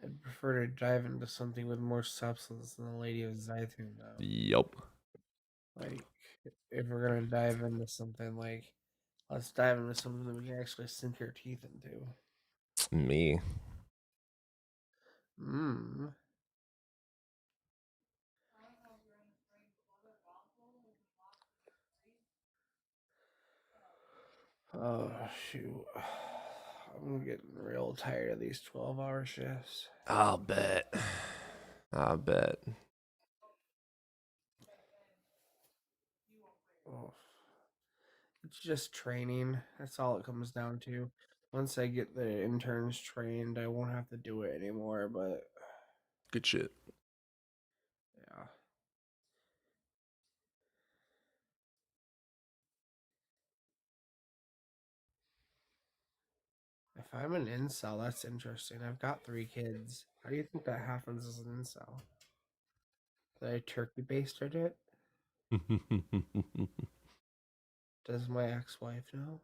I'd prefer to dive into something with more substance than the Lady of Zythun, though. Yup. Like, if we're gonna dive into something, like, let's dive into something that we can actually sink our teeth into. Me. Hmm. Oh shoot. I'm getting real tired of these 12-hour shifts. I'll bet. I bet. Oh. It's just training. That's all it comes down to. Once I get the interns trained, I won't have to do it anymore, but Good shit. yeah. If I'm an incel, that's interesting. I've got 3 kids. How do you think that happens as an incel? Did I turkey basted it? Does my ex-wife know?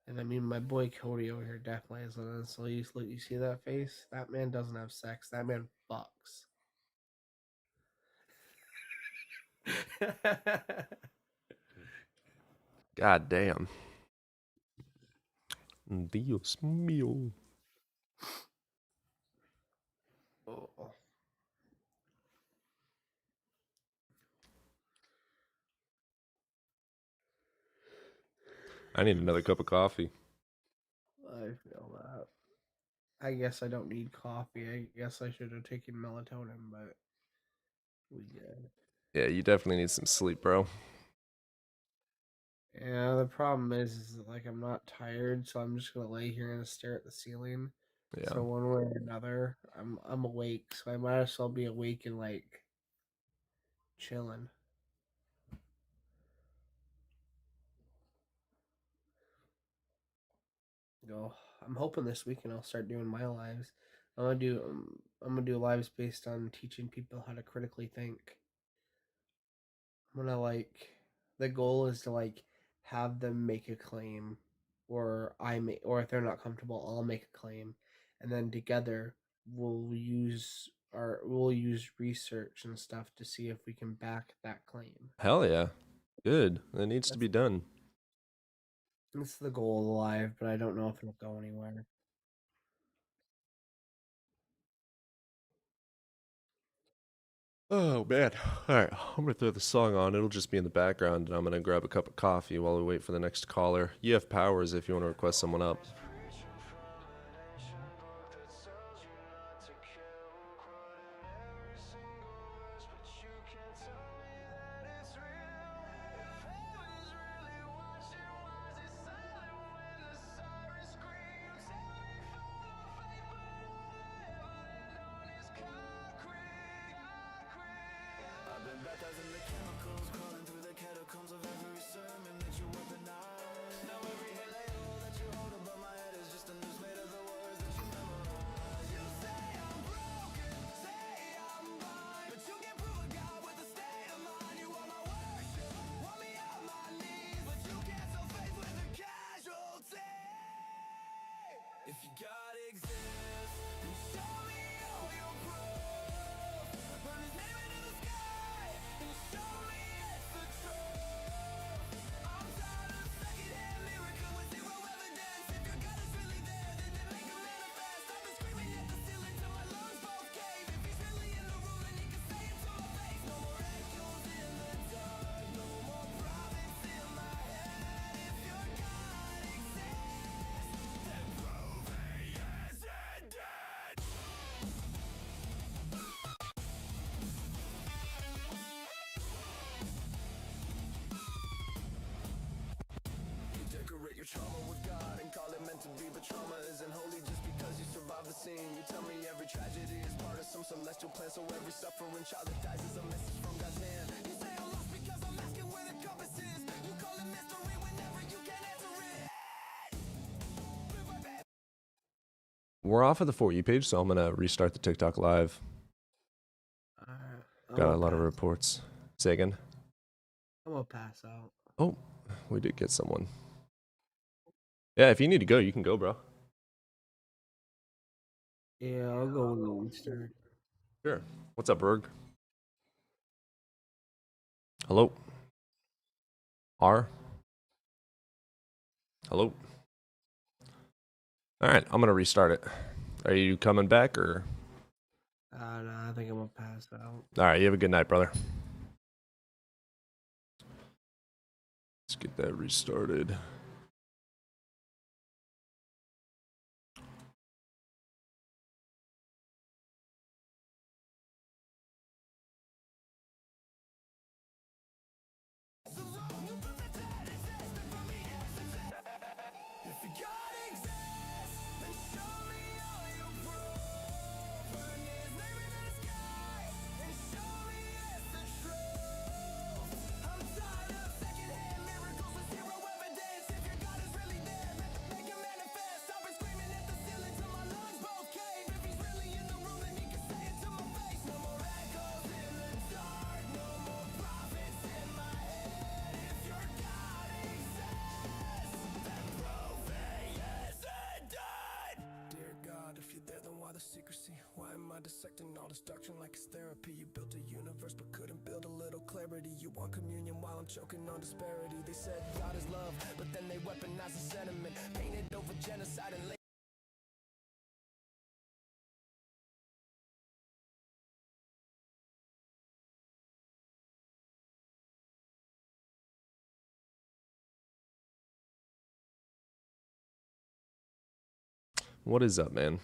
And I mean, my boy Cody over here definitely is an incel. You see that face? That man doesn't have sex. That man fucks. God damn. Dios mío. Oh. I need another cup of coffee. I feel that. I guess I don't need coffee. I guess I should have taken melatonin, but we good. Yeah, you definitely need some sleep, bro. Yeah, the problem is that, like, I'm not tired, so I'm just gonna lay here and stare at the ceiling. Yeah. So one way or another, I'm awake, so I might as well be awake and like chilling. Go. I'm hoping this weekend I'll start doing my lives. I'm gonna do lives based on teaching people how to critically think. I'm gonna like the goal is to like have them make a claim, or or if they're not comfortable, I'll make a claim, and then together we'll use research and stuff to see if we can back that claim. Hell yeah. Good. That needs to be done. That's the goal of the live, but I don't know if it'll go anywhere. Oh, man. All right. I'm going to throw the song on. It'll just be in the background, and I'm going to grab a cup of coffee while we wait for the next caller. You have powers if you want to request someone up. I've been baptizing the chemicals, crawling through the catacombs of every sermon that you weaponize. Now every halo that you hold above my head is just a noose made of the words that you memorize. You say I'm broken, say I'm blind, but you can't prove a God with a state of mind. You want my worship, want me on my knees, but you can't sell faith with a casualty. If your God exists, then show me all your proof. Burn his name into the sky and show me it's the truth. I'm tired of secondhand miracles with zero evidence. If your God is really there, then make him manifest. I've been screaming at the ceiling till my lungs both cave. If he's really in the room, then he can say it to my face. No more echoes in the dark, no more prophets in my head. If your God exists, then prove he is indeed. You decorate your trauma with God and call it meant to be, but trauma isn't holy just because you survive the scene. You tell me every tragedy is part of some celestial plan, so every suffering child that dies is a message from God's hand. You say I'm lost because I'm asking where the compass is. You call it mystery whenever you can't answer it. We're off of the For You page, so I'm going to restart the TikTok live. Got a lot of reports. Say again. I'm gonna pass out. Oh, we did get someone. Yeah, if you need to go, you can go, bro. Yeah, I'll go when we start. Sure. What's up, Berg? Hello. R? Hello? All right, I'm going to restart it. Are you coming back or? No, I think I'm gonna pass out. All right, you have a good night, brother. Let's get that restarted. Secrecy. Why am I dissecting all this doctrine like it's therapy? You built a universe but couldn't build a little clarity. You want communion while I'm choking on disparity. They said God is love, but then they weaponized the sentiment, painted over genocide and What is up, man?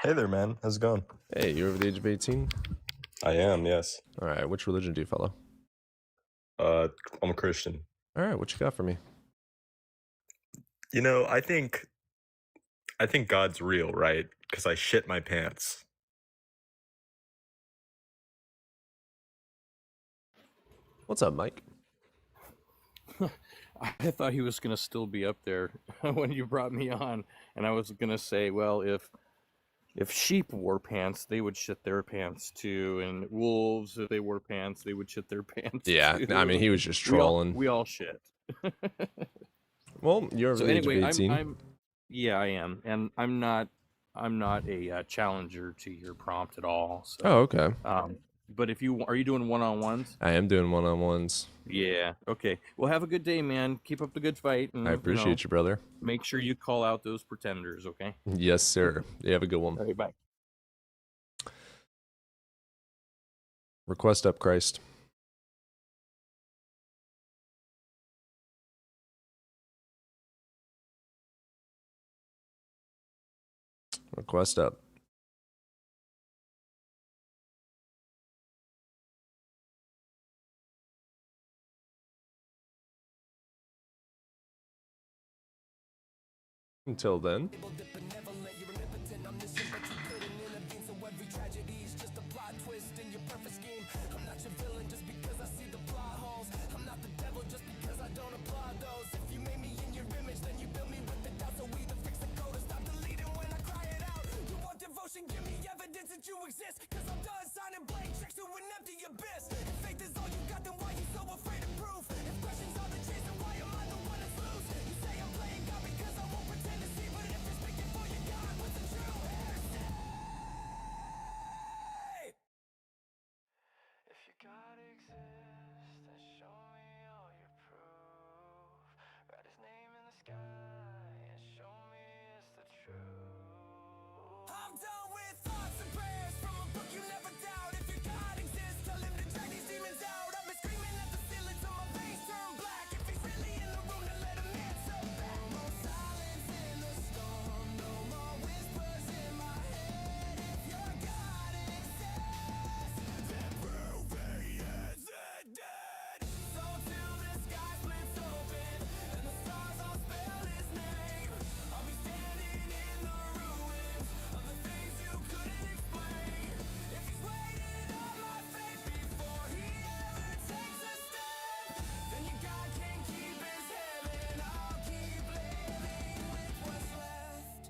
Hey there, man. How's it going? Hey, you're over the age of 18? I am, yes. All right, which religion do you follow? I'm a Christian. All right, what you got for me? You know, I think God's real, right? Because I shit my pants. What's up, Mike? I thought he was going to still be up there when you brought me on, and I was going to say, well, if sheep wore pants, they would shit their pants too, and wolves, if they wore pants, they would shit their pants Yeah, too. I mean, he was just trolling. We all shit. Well, you're over So the age of anyway, 18. yeah, I am, and I'm not a challenger to your prompt at all. So, Oh, okay. But are you doing one-on-ones? I am doing one-on-ones. Yeah. Okay. Well, have a good day, man. Keep up the good fight. And, I appreciate you, brother. Make sure you call out those pretenders, okay? Yes, sir. You have a good one. All right, bye. Request up, Christ. Request up. Until then. Give me evidence that you exist, cause I'm done signing blank checks to an empty abyss. If faith is all you got, then why you so afraid of proof? If questions are the chase, then why am I the one that's loose? You say I'm playing God because I won't pretend to see, but if you're speaking for your God, what's the true heresy? If your God exists, then show me all your proof. Write his name in the sky and show me it's the truth. I'm done with thoughts and prayers from a book you never doubt. If your God exists, tell him to drag these demons out. I've been screaming at the ceiling till my veins turn black. If he's really in the room, then let him answer back. No silence in the storm, no more whispers in my head. If your God exists, then prove he isn't dead. So till the sky splits open and the stars all spell his name, I'll be standing in the ruins of the things you couldn't explain. If he's waiting on my faith before he ever takes a step, then your God can keep his heaven. I'll keep living with what's left.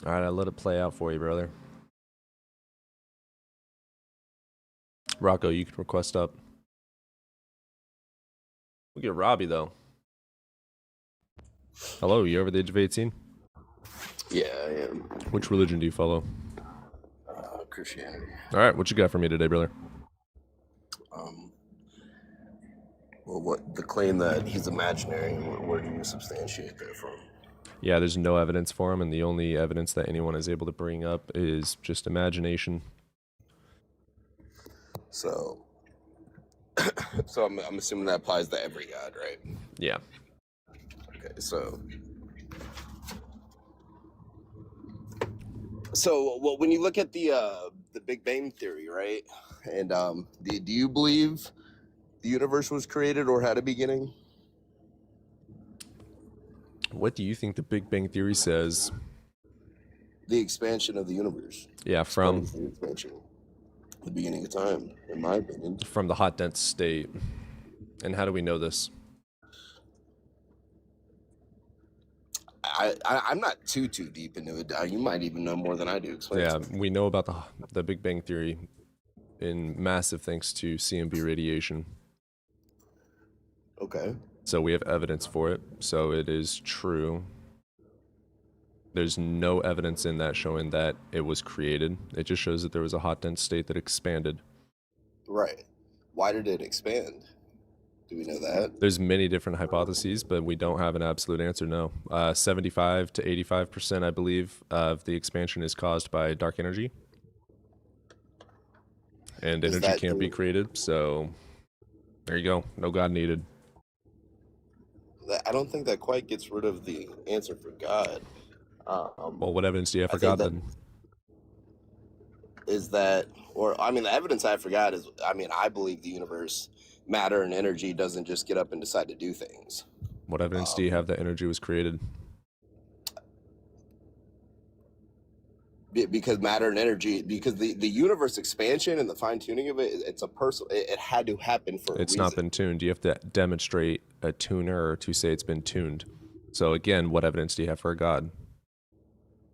All right, I let it play out for you, brother. Rocco, you can request up. Look at Robbie, though. Hello, you over the age of 18? Yeah, I am. Which religion do you follow? Christianity. All right, what you got for me today, brother? Well, what the claim that he's imaginary? Where do you substantiate that from? Yeah, there's no evidence for him, and the only evidence that anyone is able to bring up is just imagination. So, so I'm assuming that applies to every god, right? Yeah. Okay, so well, when you look at the Big Bang Theory, right? And do you believe the universe was created or had a beginning? What do you think the Big Bang Theory says? The expansion of the universe. Yeah, from the expansion, the beginning of time, in my opinion. From the hot dense state. And how do we know this? I'm not too deep into it. You might even know more than I do. Explain Yeah, it to me. we know about the Big Bang Theory in massive thanks to CMB radiation. Okay. So we have evidence for it. So it is true. There's no evidence in that showing that it was created. It just shows that there was a hot dense state that expanded. Right. Why did it expand? Do we know that? There's many different hypotheses, but we don't have an absolute answer, no. 75 to 85%, I believe, of the expansion is caused by dark energy. And energy can't be created, so there you go. No God needed. I don't think that quite gets rid of the answer for God. Well, what evidence do you have for God then? Is that, or I mean, the evidence I forgot is, I mean, I believe the universe, matter and energy doesn't just get up and decide to do things. What evidence do you have that energy was created? Because matter and energy, because the universe expansion and the fine tuning of it, it's a personal, it had to happen for a It's reason. not been tuned. You have to demonstrate a tuner to say it's been tuned. So again, what evidence do you have for a God?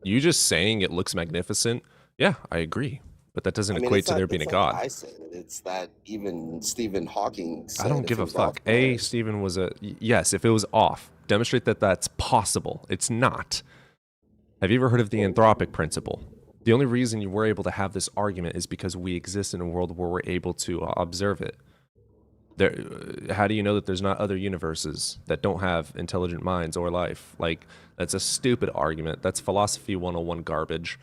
You just saying it looks magnificent, yeah, I agree. But that doesn't equate to there being a God. I said it. It's that even Stephen Hawking said I don't give a fuck. Stephen was yes, if it was off, demonstrate that that's possible. It's not. Have you ever heard of the anthropic principle? The only reason you were able to have this argument is because we exist in a world where we're able to observe it. How do you know that there's not other universes that don't have intelligent minds or life? Like, that's a stupid argument. That's philosophy 101 garbage.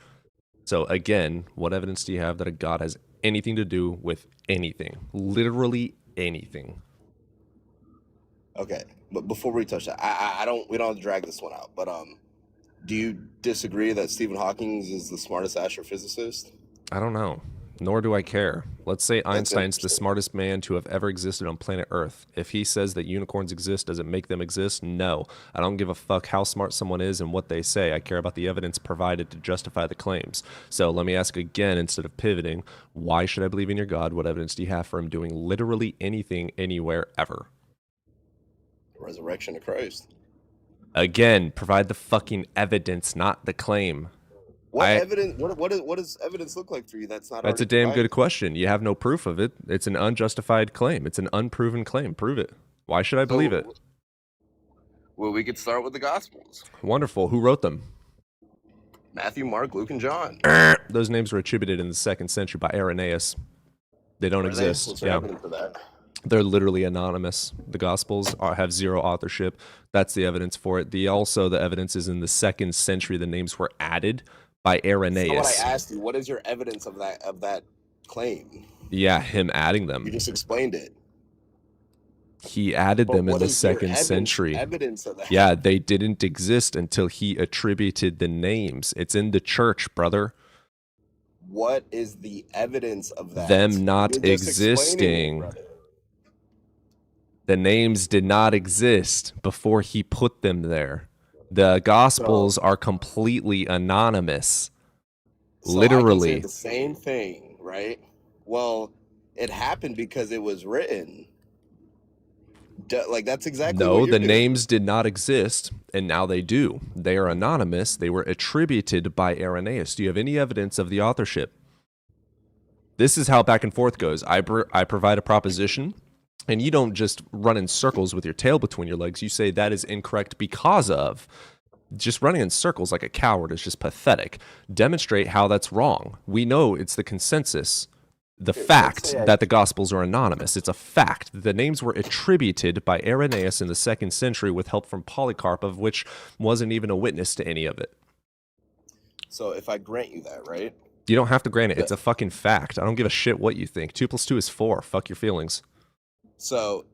So again, what evidence do you have that a God has anything to do with anything? Literally anything. Okay, but before we touch that, we don't have to drag this one out, but do you disagree that Stephen Hawking is the smartest astrophysicist? I don't know. Nor do I care. Let's say Einstein's the smartest man to have ever existed on planet Earth. If he says that unicorns exist, does it make them exist? No. I don't give a fuck how smart someone is and what they say. I care about the evidence provided to justify the claims. So let me ask again, instead of pivoting, why should I believe in your God? What evidence do you have for him doing literally anything, anywhere, ever? The resurrection of Christ. Again, provide the fucking evidence, not the claim. What evidence? What does evidence look like for you? That's not. That's a damn good question. You have no proof of it. It's an unjustified claim. It's an unproven claim. Prove it. Why should I believe it? Well, we could start with the Gospels. Wonderful. Who wrote them? Matthew, Mark, Luke, and John. Those names were attributed in the 2nd century by Irenaeus. They don't exist. What's your evidence for that? They're literally anonymous. The Gospels have zero authorship. That's the evidence for it. The evidence is in the 2nd century. The names were added by Irenaeus. That's what I asked you. What is your evidence of that claim? Yeah, him adding them. You just explained it. He added them in the 2nd century. Evidence of that? Yeah, they didn't exist until he attributed the names. It's in the church, brother. What is the evidence of that? Them not existing. The names did not exist before he put them there. The Gospels are completely anonymous. So Literally. I can say the same thing, right? Well, it happened because it was written. Like, that's exactly what No, you're the doing. names did not exist, and now they do. They are anonymous. They were attributed by Irenaeus. Do you have any evidence of the authorship? This is how back and forth goes. I provide a proposition, and you don't just run in circles with your tail between your legs. You say that is incorrect because of. Just running in circles like a coward is just pathetic. Demonstrate how that's wrong. We know it's the consensus. the Let's fact say I that the Gospels are anonymous. It's a fact. The names were attributed by Irenaeus in the 2nd century with help from Polycarp, of which wasn't even a witness to any of it. So if I grant you that, right? You don't have to grant it. Yeah. It's a fucking fact. I don't give a shit what you think. 2 + 2 is 4. Fuck your feelings. So,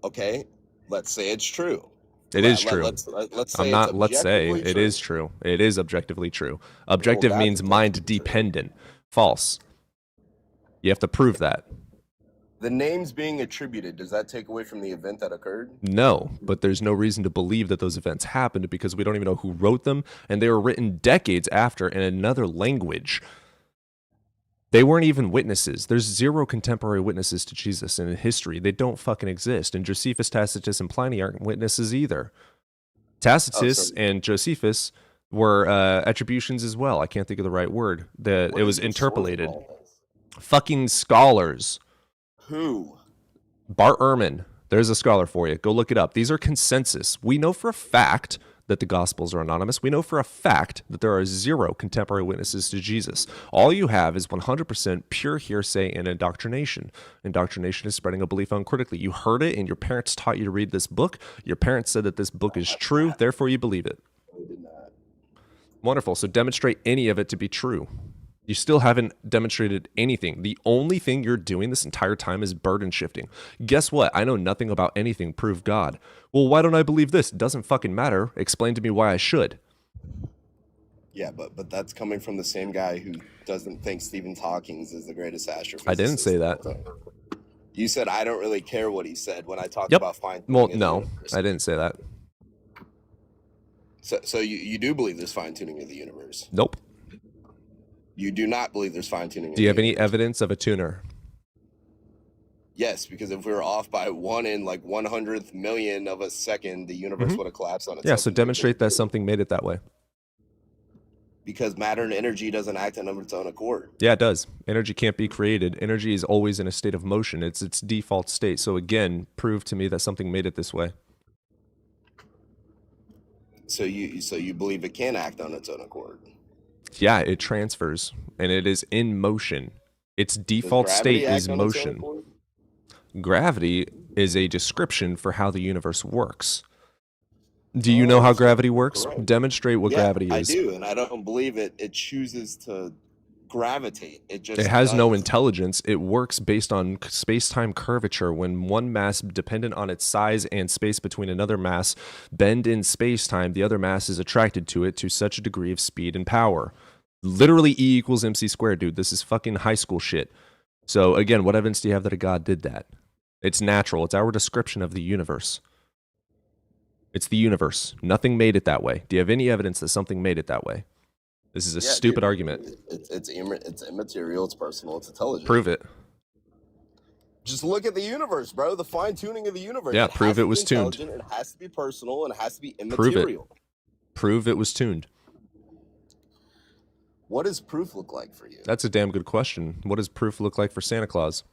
okay, let's say it's true. It is true. Let's say I'm not, let's say, objectively it true. is true. It is objectively true. Objective that's means mind dependent. False. You have to prove that. The names being attributed, does that take away from the event that occurred? No, but there's no reason to believe that those events happened because we don't even know who wrote them, and they were written decades after in another language. They weren't even witnesses. There's 0 contemporary witnesses to Jesus in history. They don't fucking exist. And Josephus, Tacitus, and Pliny aren't witnesses either. Tacitus and Josephus were attributions as well. I can't think of the right word. It was interpolated. Fucking scholars. Who? Bart Ehrman. There's a scholar for you. Go look it up. These are consensus. We know for a fact that the Gospels are anonymous. We know for a fact that there are 0 contemporary witnesses to Jesus. All you have is 100% pure hearsay and indoctrination. Indoctrination is spreading a belief uncritically. You heard it and your parents taught you to read this book. Your parents said that this book is true, therefore you believe it. Wonderful. So demonstrate any of it to be true. You still haven't demonstrated anything. The only thing you're doing this entire time is burden shifting. Guess what? I know nothing about anything. Prove God. Well, why don't I believe this? It doesn't fucking matter. Explain to me why I should. Yeah, but that's coming from the same guy who doesn't think Stephen Hawking is the greatest astrophysicist. I didn't say that. You said I don't really care what he said when I talked about fine-tuning. Well, no, I didn't say that. So you do believe there's fine-tuning of the universe? Nope. You do not believe there's fine-tuning. Do you have any evidence of a tuner? Yes, because if we were off by 1 in like 100th million of a second, the universe would have collapsed on itself. Yeah, so demonstrate that something made it that way. Because matter and energy doesn't act on its own accord. Yeah, it does. Energy can't be created. Energy is always in a state of motion. It's its default state. So again, prove to me that something made it this way. So you believe it can act on its own accord? Yeah, it transfers, and it is in motion. Its default state is motion. Gravity is a description for how the universe works. Do you know how gravity works? Demonstrate what gravity is. I do, and I don't believe it chooses to gravitate. It has no intelligence. It works based on space-time curvature. When one mass dependent on its size and space between another mass bend in space-time, the other mass is attracted to it to such a degree of speed and power. Literally E = mc squared, dude. This is fucking high school shit. So again, what evidence do you have that a god did that? It's natural. It's our description of the universe. It's the universe. Nothing made it that way. Do you have any evidence that something made it that way? This is a stupid argument. It's immaterial. It's personal. It's intelligent. Prove it. Just look at the universe, bro. The fine-tuning of the universe. Yeah, prove it was tuned. It has to be personal, and it has to be immaterial. Prove it was tuned. What does proof look like for you? That's a damn good question. What does proof look like for Santa Claus?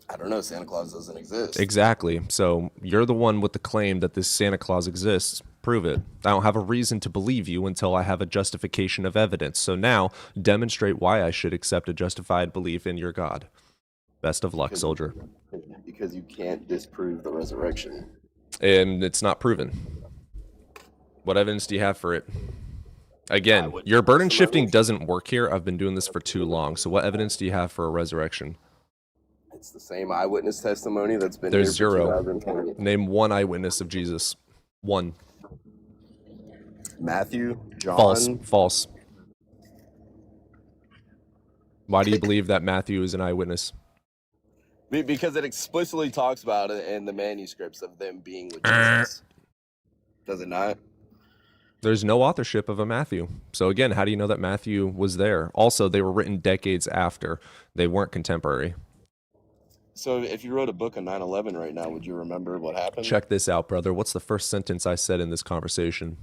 I don't know. Santa Claus doesn't exist. Exactly. So you're the one with the claim that this Santa Claus exists. Prove it. I don't have a reason to believe you until I have a justification of evidence. So now demonstrate why I should accept a justified belief in your God. Best of luck, soldier. Because you can't disprove the resurrection. And it's not proven. What evidence do you have for it? Again, your burden shifting doesn't work here. I've been doing this for too long. So what evidence do you have for a resurrection? It's the same eyewitness testimony that's been There's here for 0. 2020. Name one eyewitness of Jesus. One. Matthew, John. False. Why do you believe that Matthew is an eyewitness? Because it explicitly talks about it in the manuscripts of them being with Jesus. Does it not? There's no authorship of a Matthew. So again, how do you know that Matthew was there? Also, they were written decades after. They weren't contemporary. So if you wrote a book on 9/11 right now, would you remember what happened? Check this out, brother. What's the first sentence I said in this conversation?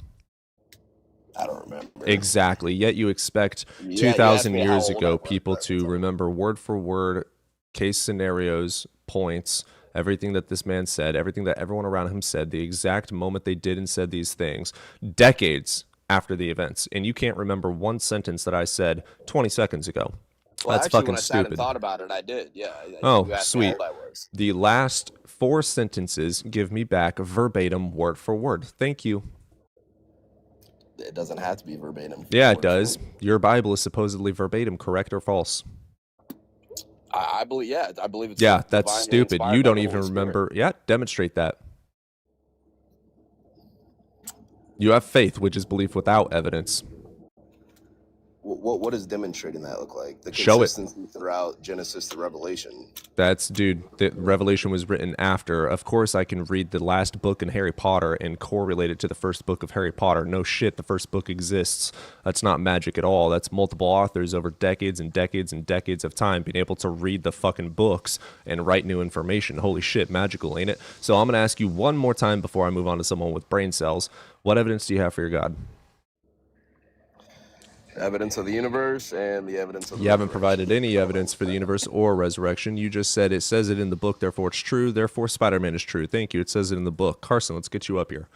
I don't remember. Exactly. Yet you expect Yeah, 2,000 you asked me how years old I ago was, people to remember word for word case scenarios, points, everything that this man said, everything that everyone around him said, the exact moment they did and said these things, decades after the events. And you can't remember one sentence that I said 20 seconds ago. Well, That's actually, fucking when I sat and stupid. thought about it, I did. Yeah. Oh, You asked me how sweet. old I was. The last 4 sentences give me back verbatim, word for word. Thank you. It doesn't have to be verbatim. Yeah, it does. Your Bible is supposedly verbatim, correct or false? I believe. Yeah, I believe it's. Yeah, that's divinely stupid. inspired You by don't the even Holy Spirit. remember. Yeah, demonstrate that. You have faith, which is belief without evidence. What does demonstrating that look like? The Show it. consistency throughout Genesis to Revelation. Dude, the Revelation was written after. Of course, I can read the last book in Harry Potter and correlate it to the first book of Harry Potter. No shit, the first book exists. That's not magic at all. That's multiple authors over decades and decades and decades of time being able to read the fucking books and write new information. Holy shit, magical, ain't it? So I'm going to ask you one more time before I move on to someone with brain cells. What evidence do you have for your God? Evidence of the universe and the evidence of the You haven't provided any evidence for the universe or resurrection. You just said it says it in the book, therefore it's true. Therefore, Spider-Man is true. Thank you. It says it in the book. Carson, let's get you up here.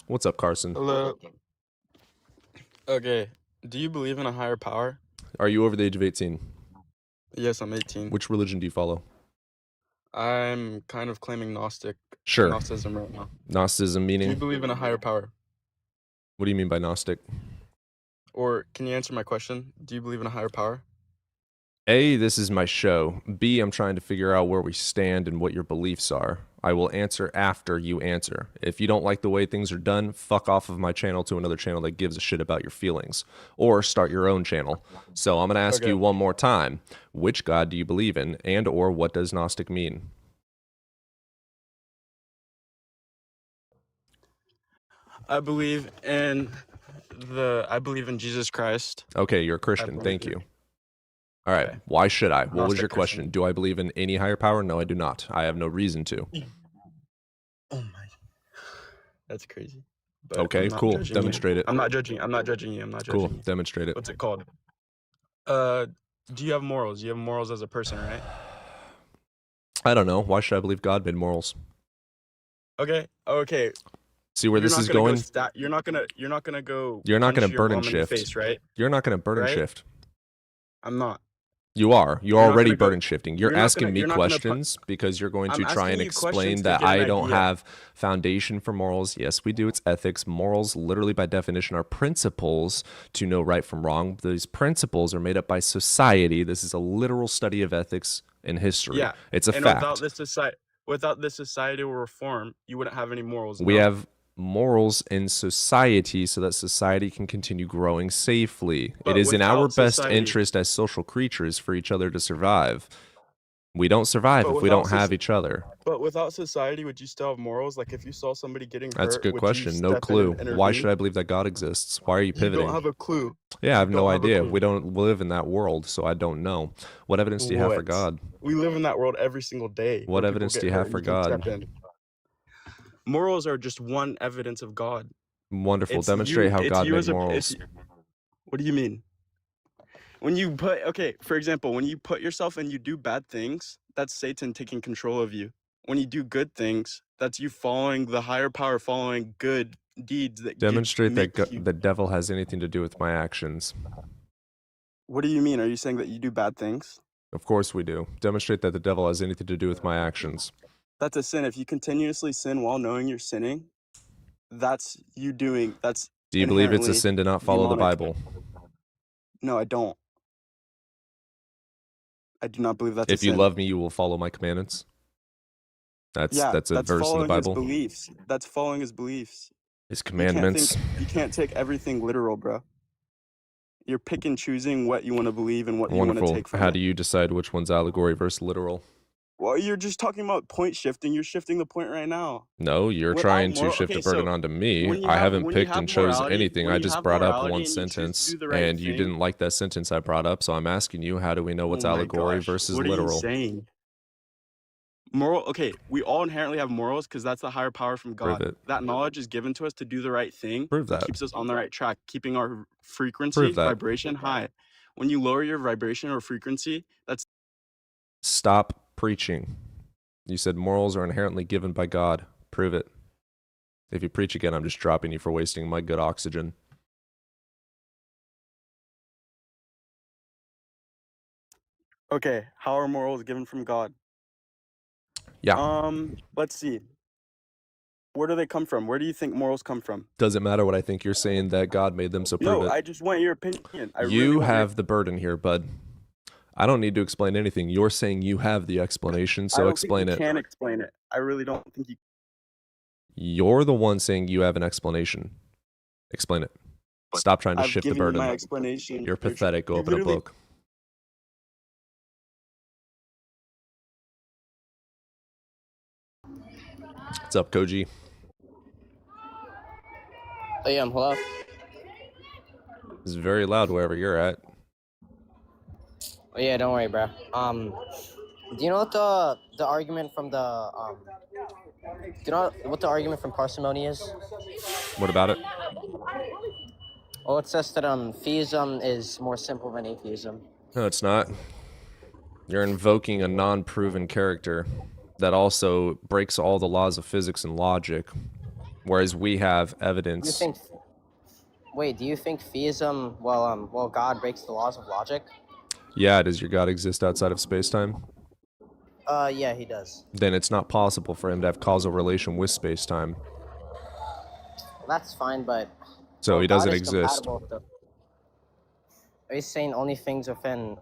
What's up, Carson? Hello. Okay. Do you believe in a higher power? Are you over the age of 18? Yes, I'm 18. Which religion do you follow? I'm kind of claiming Sure. Gnosticism right now. Gnosticism Do you meaning? believe in a higher power? What do you mean by Gnostic? Or can you answer my question? Do you believe in a higher power? A, this is my show. B, I'm trying to figure out where we stand and what your beliefs are. I will answer after you answer. If you don't like the way things are done, fuck off of my channel to another channel that gives a shit about your feelings. Or start your own channel. So I'm going to ask you one more time. Which God do you believe in? And or what does Gnostic mean? I believe in Jesus Christ. Okay, you're a Christian. Thank you. All right. Why should I? What was Gnostic your question? Christian. Do I believe in any higher power? No, I do not. I have no reason to. Oh my. That's crazy. But Okay, I'm not cool. judging you. Demonstrate it. I'm not judging you. I'm not judging you. Cool. Demonstrate it. What's it called? Do you have morals? You have morals as a person, right? I don't know. Why should I believe God made morals? Okay. See where You're this not is gonna going? You're not gonna go. You're not punch going to your burn and mom in the shift. face, right? You're not going to burn and Right? shift. I'm not. You are. You're You're not already gonna go- burden shifting. You're you're not asking gonna- me you're not gonna pu- questions because you're going to I'm try and asking you explain questions to that get an I don't idea. have foundation for morals. Yes, we do. It's ethics. Morals, literally by definition, are principles to know right from wrong. These principles are made up by society. This is a literal study of ethics and history. Yeah. It's a and fact. without this societal reform, you wouldn't have any morals. We no? have morals in society so that society can continue growing safely. But it is in our without best society- interest as social creatures for each other to survive. We don't survive But if we without don't have each other. But without society, would you still have morals? Like if you saw somebody getting hurt, That's a good would question. You No step in clue. and Why intervene? should I believe that God exists? Why are you You pivoting? don't have a clue. Yeah, I have You no don't have a idea. clue. We don't live in that world, so I don't know. What evidence do you have for What? God? We live in that world every single day. What where people evidence get do you hurt have and for can step God? in. Morals are just one evidence of God. Wonderful. It's Demonstrate how it's God you made as a- morals. What do you mean? When you put for example, when you put yourself and you do bad things, that's Satan taking control of you. When you do good things, that's you following the higher power, following good deeds that Demonstrate that make you. the devil has anything to do with my actions. What do you mean? Are you saying that you do bad things? Of course we do. Demonstrate that the devil has anything to do with my actions. That's a sin. If you continuously sin while knowing you're sinning, that's you doing. That's. Do you believe it's a inherently sin to not follow the demonic. Bible? No, I don't. I do not believe that's a If you sin. love me, you will follow my commandments. That's a verse in the following Bible. His beliefs. That's following his beliefs. His You can't commandments. You can't take everything literal, bro. You're pick and choosing what you want to believe and what you want to Wonderful. take from How it. do you decide which one's allegory versus literal? Well, you're just talking about point shifting. You're shifting the point right now. No, you're Without trying to moral- shift okay, the burden so onto me. when you I have- haven't when you picked have and chose morality- anything. when I you just have brought up morality one and you choose to sentence, do the right and you thing- didn't like that sentence I brought up. So I'm asking you, how do we know what's Oh my allegory gosh, versus what are literal? you saying? We all inherently have morals because that's the higher power from Prove God. it. That knowledge is given to us to do the right thing. Prove that. Keeps us on the right track, keeping our frequency, Prove that. vibration high. When you lower your vibration or frequency, that's Stop preaching. You said morals are inherently given by God. Prove it. If you preach again, I'm just dropping you for wasting my good oxygen. Okay, how are morals given from God? Yeah. Let's see. Where do they come from? Where do you think morals come from? Doesn't matter what I think. You're saying that God made them, so prove No, it. I just want your opinion. I really You want your have the burden here, bud. I don't need to explain anything. You're saying you have the explanation, I so don't explain think you it. can explain it. I really don't think you. You're the one saying you have an explanation. Explain it. Stop trying to I've shift the given you my burden. explanation. You're pathetic. Go you open a literally- book. What's up, Koji? Hey, hello. It's very loud wherever you're at. Oh, yeah, don't worry, bro. Do you know what the argument from the do you know what the argument from parsimony is? What about it? Well, it says that theism is more simple than atheism. No, it's not. You're invoking a non-proven character that also breaks all the laws of physics and logic, whereas we have evidence. Do you think theism, well, God breaks the laws of logic? Yeah, does your God exist outside of space-time? Yeah, he does. Then it's not possible for him to have causal relation with space-time. Well, that's fine, but So he God doesn't is exist. compatible with Are you saying only things within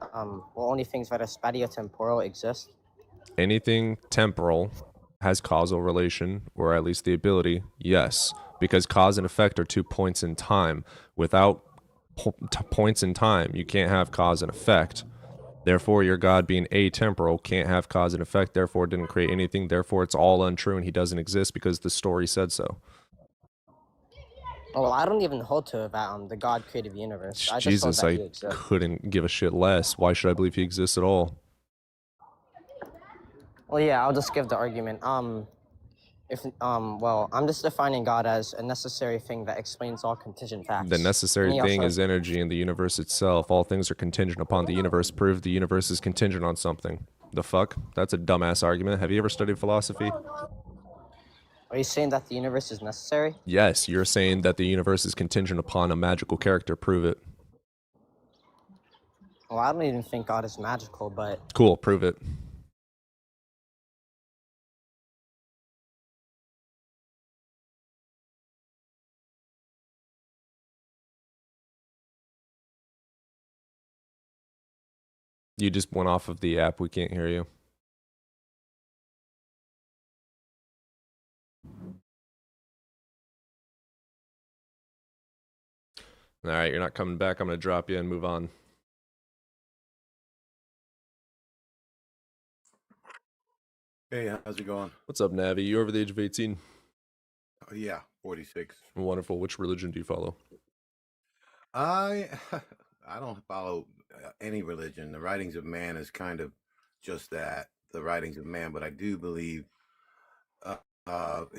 only things that are spatiotemporal exist? Anything temporal has causal relation, or at least the ability, yes, because cause and effect are 2 points in time. Without points in time, you can't have cause and effect. Therefore, your God being atemporal can't have cause and effect, therefore didn't create anything, therefore it's all untrue and he doesn't exist because the story said so. Oh, well, I don't even hold to that the God created the universe. I just Jesus, hold that he I exists. couldn't give a shit less. Why should I believe he exists at all? Well, yeah, I'll just give the argument. I'm just defining God as a necessary thing that explains all contingent facts. The necessary thing is energy in the universe itself. All things are contingent upon the universe. Prove the universe is contingent on something. The fuck? That's a dumbass argument. Have you ever studied philosophy? Are you saying that the universe is necessary? Yes, you're saying that the universe is contingent upon a magical character. Prove it. Well, I don't even think God is magical, but... Cool, prove it. You just went off of the app. We can't hear you. All right, you're not coming back. I'm going to drop you and move on. Hey, how's it going? What's up, Navi? You over the age of 18? Oh, yeah, 46. Wonderful. Which religion do you follow? I don't follow any religion. The writings of man is kind of just that, the writings of man. But I do believe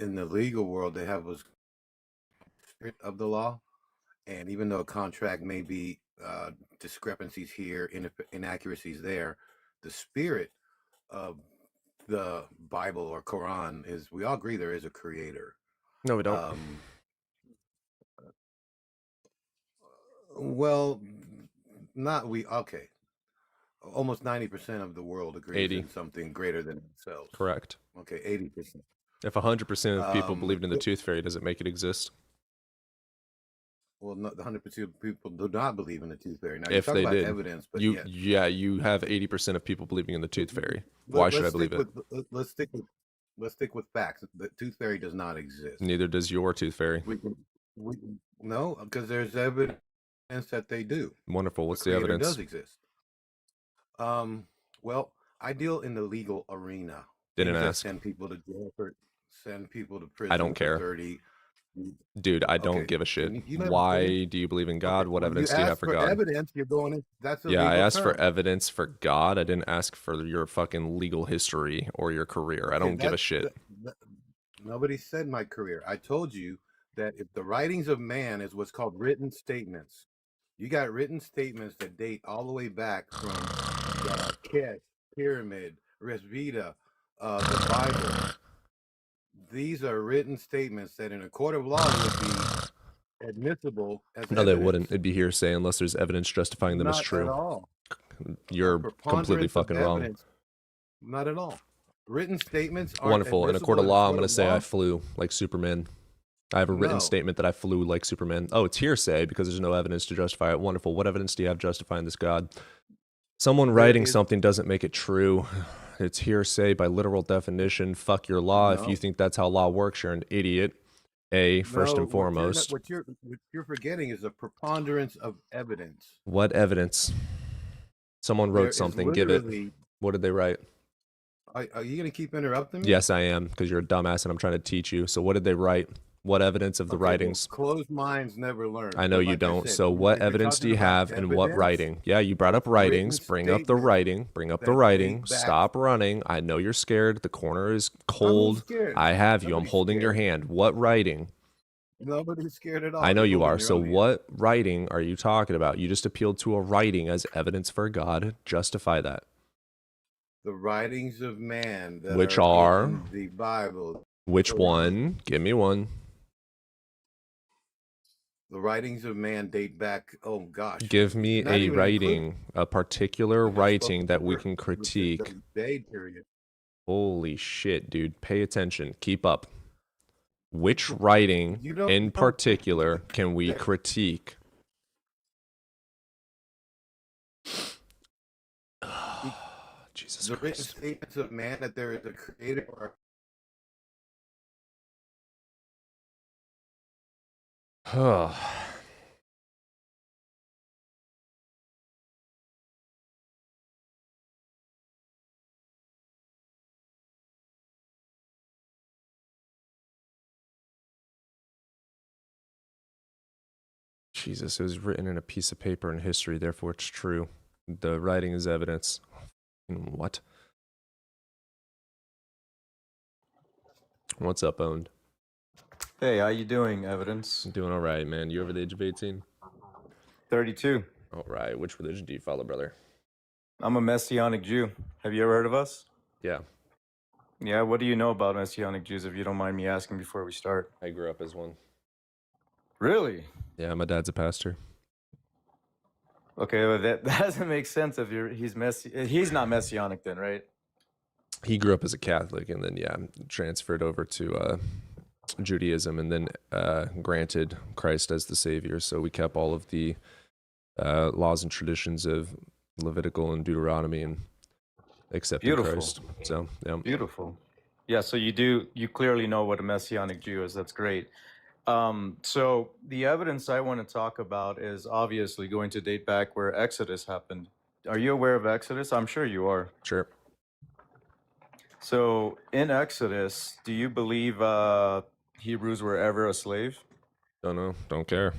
in the legal world they have a spirit of the law, and even though a contract may be discrepancies here, inaccuracies there, the spirit of the Bible or Quran is, we all agree there is a creator. No, we don't. Well, not we. Okay, almost 90% of the world agrees 80. in something greater than themselves. Correct. Okay, 80%. If 100% of people believed in the tooth fairy, does it make it exist? Well, no, the 100% of people do not believe in the tooth fairy. Now, If you talk they about did, evidence, but yeah, you have 80% of people believing in the tooth fairy. Why should I believe it? Let's stick with facts. The tooth fairy does not exist. Neither does your tooth fairy. No, because there's evidence that they do. Wonderful. What's the Creator evidence? does exist. Well, I deal in the legal arena. Didn't Things that ask. Send people to jail send people to prison. I don't care. 30. Dude, I don't Okay, give a shit. you never Why did. do you believe in God? What Well, evidence do you have asked for God? Evidence. You're going in. That's a Yeah, I legal asked for term. evidence for God. I didn't ask for your fucking legal history or your career. I don't give a that's- shit. Nobody said my career. I told you that if the writings of man is what's called written statements, you got written statements that date all the way back from the Kesh, Pyramid, Res Vita, the Bible. These are written statements that in a court of law would be admissible as No, they evidence. wouldn't. It'd be hearsay unless there's evidence justifying them as Not true. at all. you're completely Preponderance of fucking wrong. evidence. Not at all. Written statements are Wonderful. In a court of law, I'm going to say I flew. flew like Superman. I have a written No. statement that I flew like Superman. Oh, it's hearsay because there's no evidence to justify it. Wonderful. What evidence do you have justifying this God? Someone writing is- something doesn't make it true. It's hearsay by literal definition. Fuck your law. If No. you think that's how law works, you're an idiot. First No, and foremost. what you're forgetting is the preponderance of evidence. What evidence? Someone There wrote is something. Give it. literally- What did they write? Are you going to keep interrupting me? Yes, I am, because you're a dumbass and I'm trying to teach you. So what did they write? What evidence of the Okay, well, writings? closed minds never learn. I know But you like don't. said, So what if you're evidence do talking you about have and what evidence, writing? Yeah, you brought up writings. Bring up the writing. Bring up the that writing. date back- Stop running. I know you're scared. The corner is cold. scared. I have you. I'm Nobody's holding your hand. What writing? Nobody's scared at all. I know You're you are. holding your So own hand. what writing are you talking about? You just appealed to a writing as evidence for God. Justify that. The writings of man that Which are are? in the Bible. Which So, one? Give me one. The writings of man date back. Oh gosh. Give me Not a even writing, a particular including- writing that we can within critique. the day period. Holy shit, dude. Pay attention. Keep up. Which writing You don't in know. particular can we critique? Jesus The written Christ. statements of man that there is a creator or Jesus, it was written in a piece of paper in history, therefore it's true. The writing is evidence. What? What's up, Owned? Hey, how you doing, Evidence? Doing all right, man. You over the age of 18? 32. All right. Which religion do you follow, brother? I'm a Messianic Jew. Have you ever heard of us? Yeah. Yeah, what do you know about Messianic Jews, if you don't mind me asking before we start? I grew up as one. Really? Yeah, my dad's a pastor. Okay, well, that doesn't make sense if he's not Messianic then, right? He grew up as a Catholic and then, yeah, transferred over to Judaism and then granted Christ as the Savior. So we kept all of the laws and traditions of Levitical and Deuteronomy and accepted Beautiful. Christ. So, yeah. Beautiful. Yeah, so you clearly know what a Messianic Jew is. That's great. So the evidence I want to talk about is obviously going to date back where Exodus happened. Are you aware of Exodus? I'm sure you are. Sure. So in Exodus, do you believe Hebrews were ever a slave? Don't know. Don't care.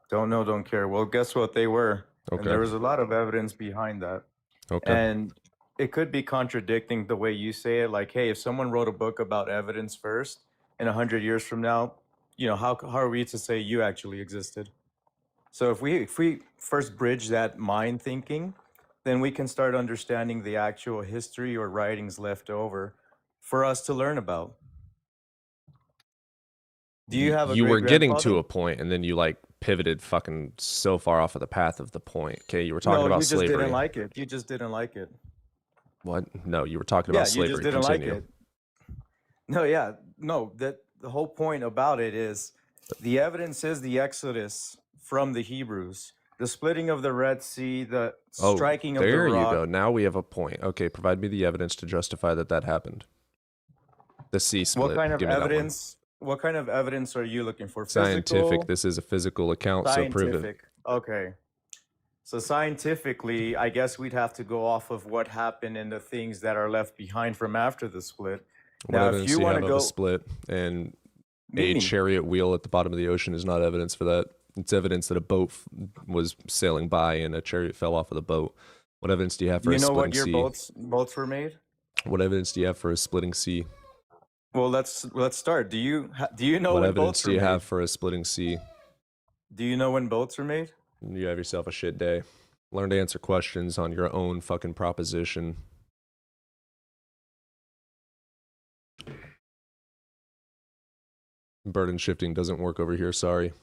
Don't know, don't care. Well, guess what? They were. And Okay. there was a lot of evidence behind that. Okay. And it could be contradicting the way you say it. Like, hey, if someone wrote a book about evidence first, and 100 years from now, you know, how are we to say you actually existed? So if we first bridge that mind thinking, then we can start understanding the actual history or writings left over for us to learn about. Do you have a You were getting to great-grandfather? a point and then you like pivoted fucking so far off of the path of the point. Okay. You were talking No, about you just slavery. didn't like it. You just didn't like it. What? No, you were talking Yeah, about you slavery. just didn't Continue. like it. No, yeah, no. That the whole point about it is the evidence is the Exodus from the Hebrews, the splitting of the Red Sea, the Oh, striking of the there you rock. go. Now we have a point. Okay, provide me the evidence to justify that that happened. The sea split. What kind of Give me that one. evidence? What kind of evidence are you looking for? Scientific. Physical? This is a physical account, so prove it. Scientific. Okay. So scientifically, I guess we'd have to go off of what happened and the things that are left behind from after the split. What Now, if evidence you do you want have to of go, a split? And a Meaning? chariot wheel at the bottom of the ocean is not evidence for that. It's evidence that a boat was sailing by and a chariot fell off of the boat. What evidence do you have do for you a know splitting what year sea? boats were made? What evidence do you have for a splitting sea? Well, let's start. Do you know What when evidence boats do were you made? have for a splitting sea? Do you know when boats were made? You have yourself a shit day. Learn to answer questions on your own fucking proposition. Burden shifting doesn't work over here, sorry.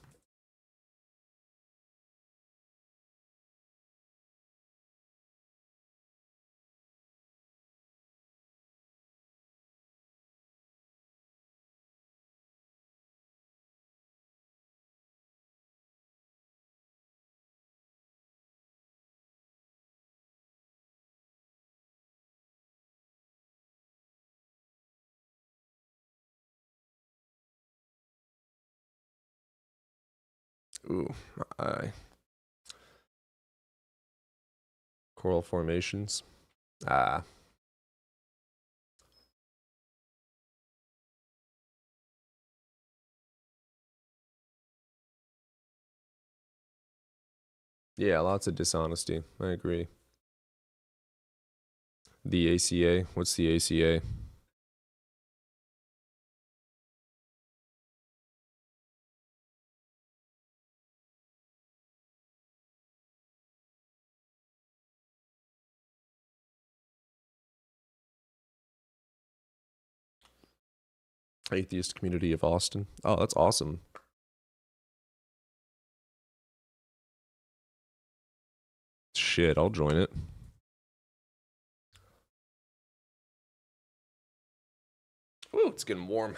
Ooh, coral formations. Ah. Yeah, lots of dishonesty. I agree. The ACA. What's the ACA? Atheist Community of Austin. Oh, that's awesome. Shit, I'll join it. Ooh, it's getting warm.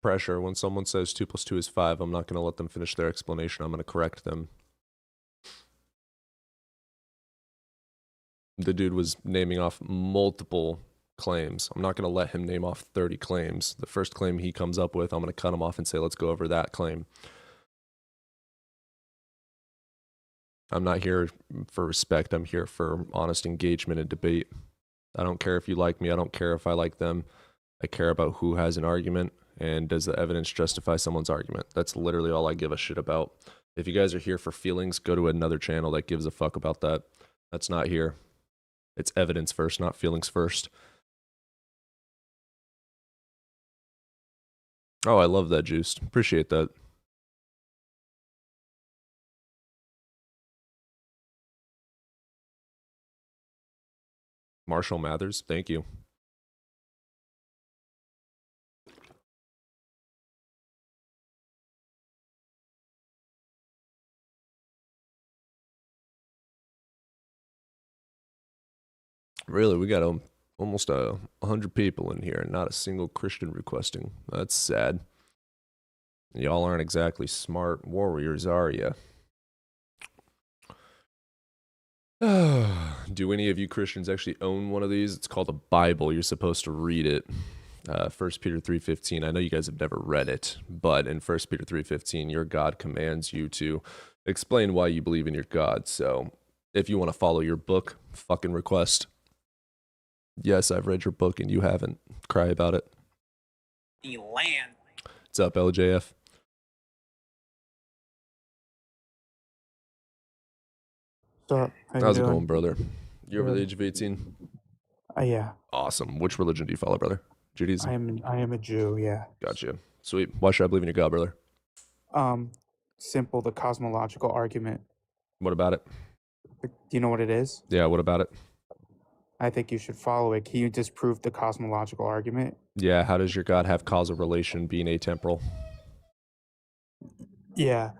Pressure. When someone says 2 + 2 is 5, I'm not going to let them finish their explanation. I'm going to correct them. The dude was naming off multiple claims. I'm not going to let him name off 30 claims. The first claim he comes up with, I'm going to cut him off and say, let's go over that claim. I'm not here for respect. I'm here for honest engagement and debate. I don't care if you like me. I don't care if I like them. I care about who has an argument and does the evidence justify someone's argument. That's literally all I give a shit about. If you guys are here for feelings, go to another channel that gives a fuck about that. That's not here. It's evidence first, not feelings first. Oh, I love that, Juiced. Appreciate that. Marshall Mathers, thank you. Really, we got almost 100 people in here and not a single Christian requesting. That's sad. Y'all aren't exactly smart warriors, are ya? Do any of you Christians actually own one of these? It's called a Bible. You're supposed to read it. 1 Peter 3:15. I know you guys have never read it, but in 1 Peter 3:15, your God commands you to explain why you believe in your God. So if you want to follow your book, fucking request. Yes, I've read your book and you haven't. Cry about it. What's up, LJF? What's up? How you How's it doing? going, brother? You over the Good. age of 18? Yeah. Awesome. Which religion do you follow, brother? Judaism? I am a Jew, yeah. Gotcha. Sweet. Why should I believe in your God, brother? Simple, the cosmological argument. What about it? Do you know what it is? Yeah, what about it? I think you should follow it. Can you disprove the cosmological argument? Yeah, how does your God have causal relation being atemporal? Yeah.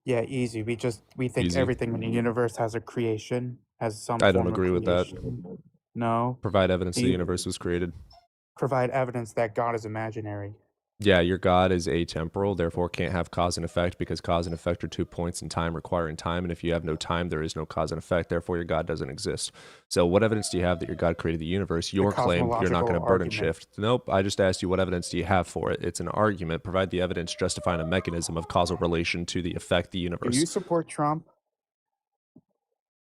Yeah, easy. We think Easy. everything in the universe has a creation, has some I don't form of agree with that. creation. No. Provide evidence the You universe was created. provide evidence that God is imaginary. Yeah, your God is atemporal, therefore can't have cause and effect because cause and effect are 2 points in time requiring time. And if you have no time, there is no cause and effect. Therefore, your God doesn't exist. So what evidence do you have that your God created the universe? Your claim, you're not going to burden shift. Nope. I just asked you what evidence do you have for it. It's an argument. Provide the evidence justifying a mechanism of causal relation to the effect the Do universe. you support Trump?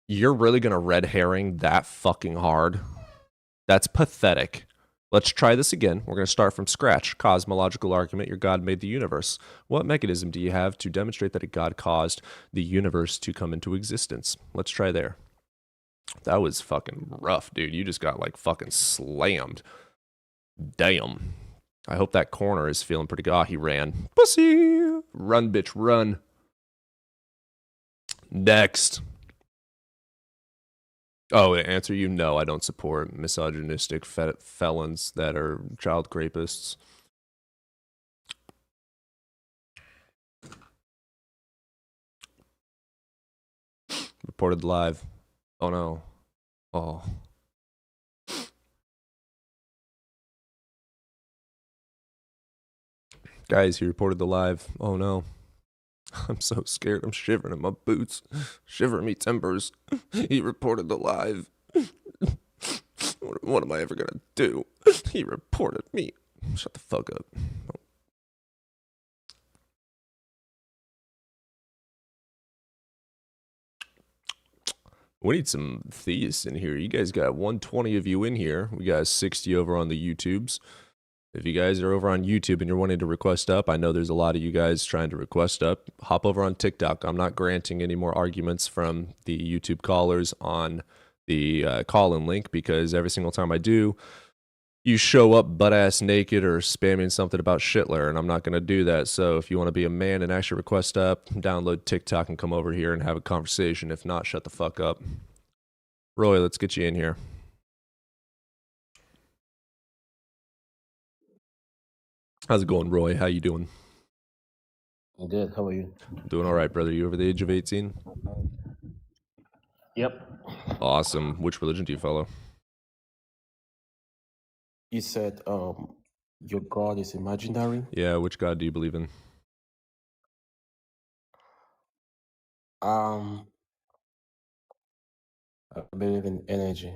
You're really going to red herring that fucking hard? That's pathetic. Let's try this again. We're going to start from scratch. Cosmological argument, your God made the universe. What mechanism do you have to demonstrate that a God caused the universe to come into existence? Let's try there. That was fucking rough, dude. You just got like fucking slammed. Damn. I hope that corner is feeling pretty good. Ah, he ran. Pussy. Run, bitch, run. Next. Oh, to answer you, no, I don't support misogynistic felons that are child rapists. Reported live. Oh no. Oh. Guys, he reported the live. Oh no. I'm so scared. I'm shivering in my boots. Shivering me timbers. He reported alive. What am I ever gonna do? He reported me. Shut the fuck up. We need some theists in here. You guys got 120 of you in here. We got 60 over on the YouTubes. If you guys are over on YouTube and you're wanting to request up, I know there's a lot of you guys trying to request up. Hop over on TikTok. I'm not granting any more arguments from the YouTube callers on the call-in link because every single time I do, you show up butt-ass naked or spamming something about Shitler, and I'm not going to do that. So if you want to be a man and actually request up, download TikTok and come over here and have a conversation. If not, shut the fuck up. Roy, let's get you in here. How's it going, Roy? How you doing? I'm good. How are you? Doing all right, brother. You over the age of 18? Yep. Awesome. Which religion do you follow? You said your God is imaginary. Yeah, which God do you believe in? I believe in energy.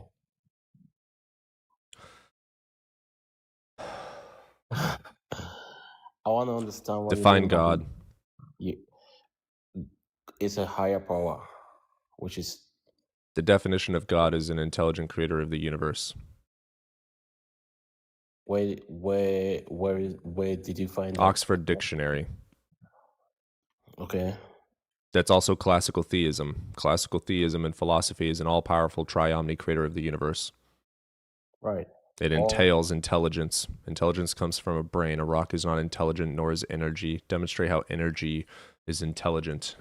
I want to understand what Define you mean by God. it's a higher power, which is The definition of God is an intelligent creator of the universe. where did you find that? Oxford Dictionary. Okay. That's also classical theism. Classical theism in philosophy is an all-powerful triomni-creator of the universe. Right. It entails intelligence. Intelligence comes from a brain. A rock is not intelligent, nor is energy. Demonstrate how energy is intelligent.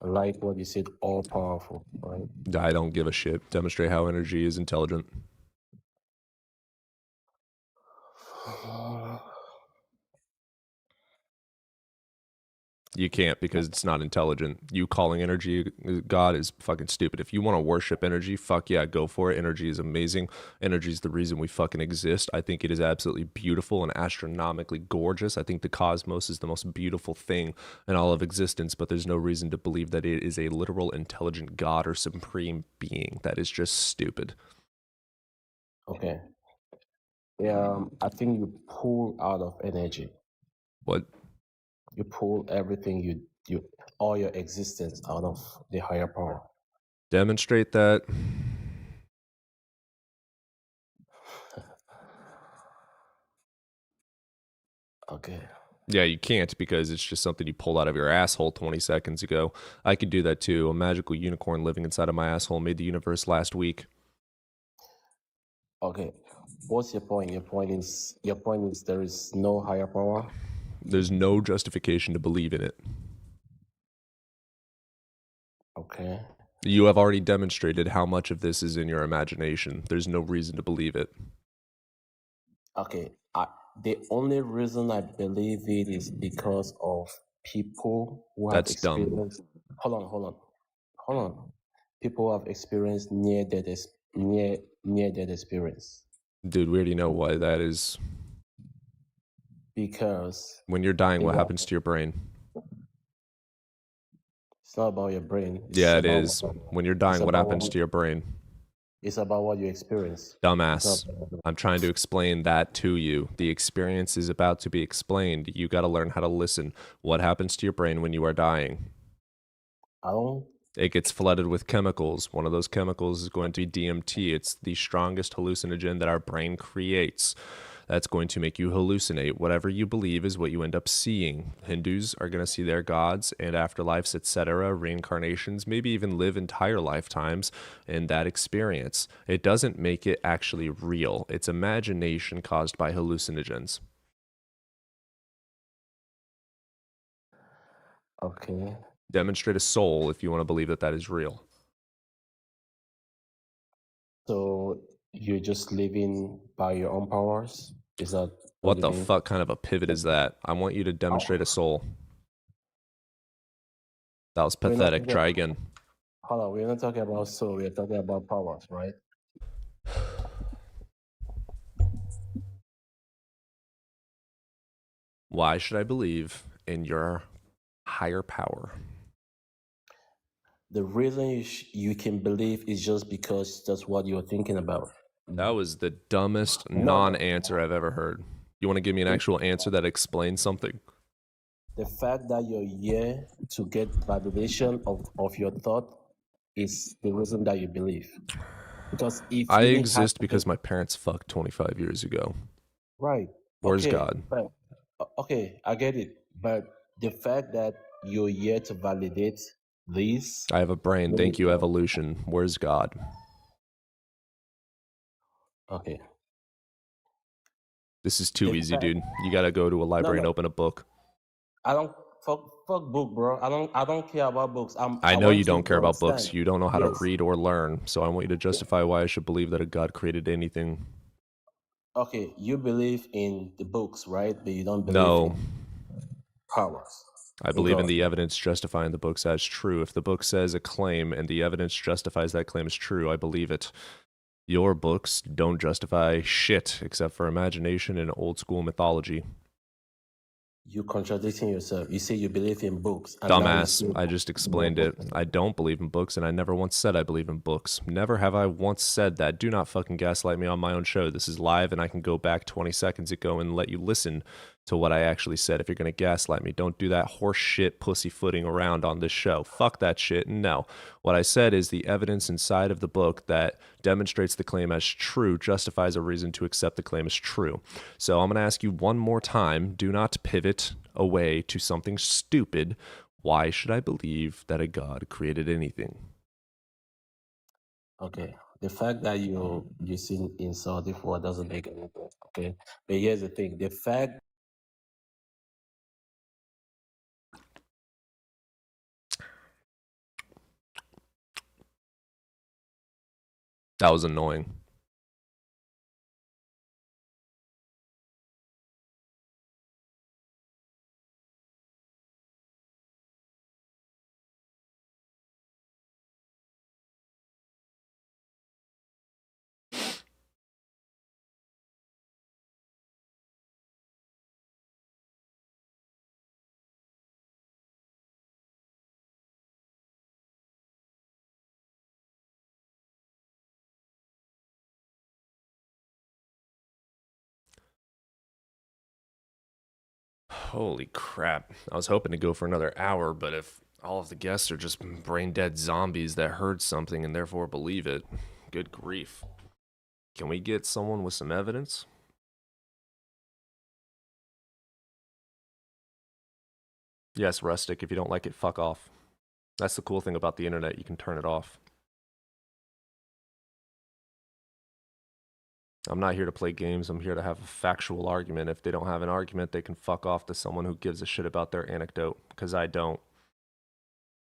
I like what you said, all powerful, right? I don't give a shit. Demonstrate how energy is intelligent. You can't because it's not intelligent. You calling energy God is fucking stupid. If you want to worship energy, fuck yeah, go for it. Energy is amazing. Energy is the reason we fucking exist. I think it is absolutely beautiful and astronomically gorgeous. I think the cosmos is the most beautiful thing in all of existence, but there's no reason to believe that it is a literal intelligent God or supreme being. That is just stupid. Okay. Yeah, I think you pull out of energy. What? You pull everything you all your existence out of the higher power. Demonstrate that. Okay. Yeah, you can't because it's just something you pulled out of your asshole 20 seconds ago. I could do that too. A magical unicorn living inside of my asshole made the universe last week. Okay. What's your point? Your point is there is no higher power? There's no justification to believe in it. Okay. You have already demonstrated how much of this is in your imagination. There's no reason to believe it. Okay. The only reason I believe it is because of people who have That's dumb. experienced. Hold on. People who have experienced near death experience. Dude, we already know why that is. Because when you're dying, what happens to your brain? It's not about your brain. Yeah, it is. When you're dying, what happens to your brain? It's about what you experience. Dumbass. I'm trying to explain that to you. The experience is about to be explained. You got to learn how to listen. What happens to your brain when you are dying? It gets flooded with chemicals. One of those chemicals is going to be DMT. It's the strongest hallucinogen that our brain creates. That's going to make you hallucinate. Whatever you believe is what you end up seeing. Hindus are going to see their gods and afterlives, etc., reincarnations, maybe even live entire lifetimes in that experience. It doesn't make it actually real. It's imagination caused by hallucinogens. Okay. Demonstrate a soul if you want to believe that that is real. So you're just living by your own powers? Is that what you the mean? fuck kind of a pivot is that? I want you to demonstrate a soul. That was We're not pathetic. talking- Try again. Hold on, we're not talking about soul, we're talking about powers, right? Why should I believe in your higher power? The reason you can believe is just because that's what you're thinking about. That was the dumbest No, non-answer I've ever heard. You want to give me an actual answer that explains something? the fact that you're here to get validation of your thought is the reason that you believe. Because if I you didn't have exist because my parents fucked 25 years ago. right, Where's okay, God? but okay, I get it. But the fact that you're here to validate this, I have a brain. Thank you, evolution. Where's God? okay, This is too the easy, fact, dude. You gotta go to a no, library and no, open a book. I don't fuck book, bro. I don't care about books. I I know you want don't you to care about books. understand. You don't know how to Yes. read or learn. So I want you to justify why I should believe that a God created anything. Okay, you believe in the books, right? But you don't believe No. in powers. I In believe in God. the evidence justifying the books as true. If the book says a claim and the evidence justifies that claim as true, I believe it. Your books don't justify shit except for imagination and old school mythology. You contradicting yourself. You say you believe in books, and now you Dumbass. say I just explained it. I don't believe in books, and I never once said I believe in books. Never have I once said that. Do not fucking gaslight me on my own show. This is live, and I can go back 20 seconds ago and let you listen to what I actually said. If you're going to gaslight me, don't do that horse shit pussyfooting around on this show. Fuck that shit. No. What I said is the evidence inside of the book that demonstrates the claim as true justifies a reason to accept the claim as true. So I'm going to ask you one more time. Do not pivot away to something stupid. Why should I believe that a God created anything? okay. The fact that you using insultive word doesn't make any sense. Okay, but here's the thing: the fact That was annoying. Holy crap. I was hoping to go for another hour, but if all of the guests are just brain dead zombies that heard something and therefore believe it, good grief. Can we get someone with some evidence? Yes, Rustic, if you don't like it, fuck off. That's the cool thing about the internet, you can turn it off. I'm not here to play games, I'm here to have a factual argument. If they don't have an argument, they can fuck off to someone who gives a shit about their anecdote, because I don't.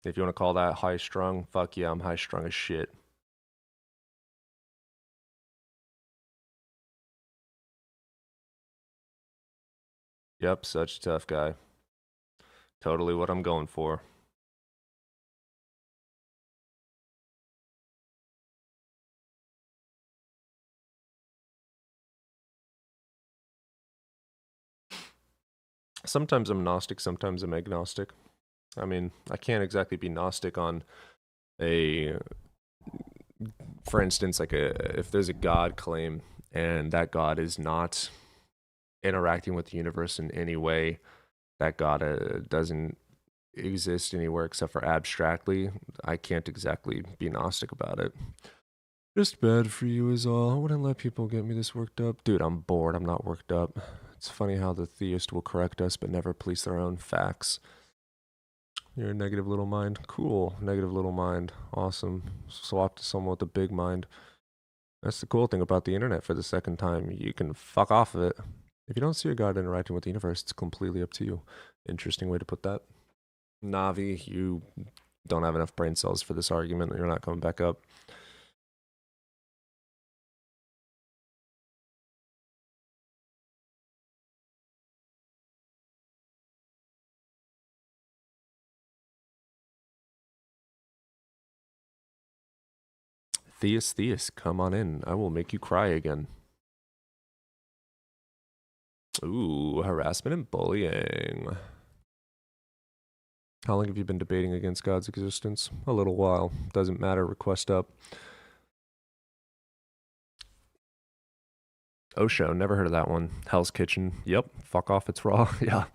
If you want to call that high strung, fuck yeah, I'm high strung as shit. Yep, such a tough guy. Totally what I'm going for. Sometimes I'm Gnostic, sometimes I'm agnostic. I mean, I can't exactly be Gnostic on a, for instance, like if there's a God claim and that God is not interacting with the universe in any way, that God doesn't exist anywhere except for abstractly, I can't exactly be Gnostic about it. Just bad for you is all. I wouldn't let people get me this worked up. Dude, I'm bored. I'm not worked up. It's funny how the theist will correct us but never police their own facts. You're a negative little mind. Cool. Negative little mind. Awesome. Swap to someone with a big mind. That's the cool thing about the internet for the second time. You can fuck off of it. If you don't see a God interacting with the universe, it's completely up to you. Interesting way to put that. Navi, you don't have enough brain cells for this argument. You're not coming back up. Theist, come on in. I will make you cry again. Ooh, harassment and bullying. How long have you been debating against God's existence? A little while. Doesn't matter. Request up. Osho, never heard of that one. Hell's Kitchen. Yep. Fuck off, it's raw. Yeah.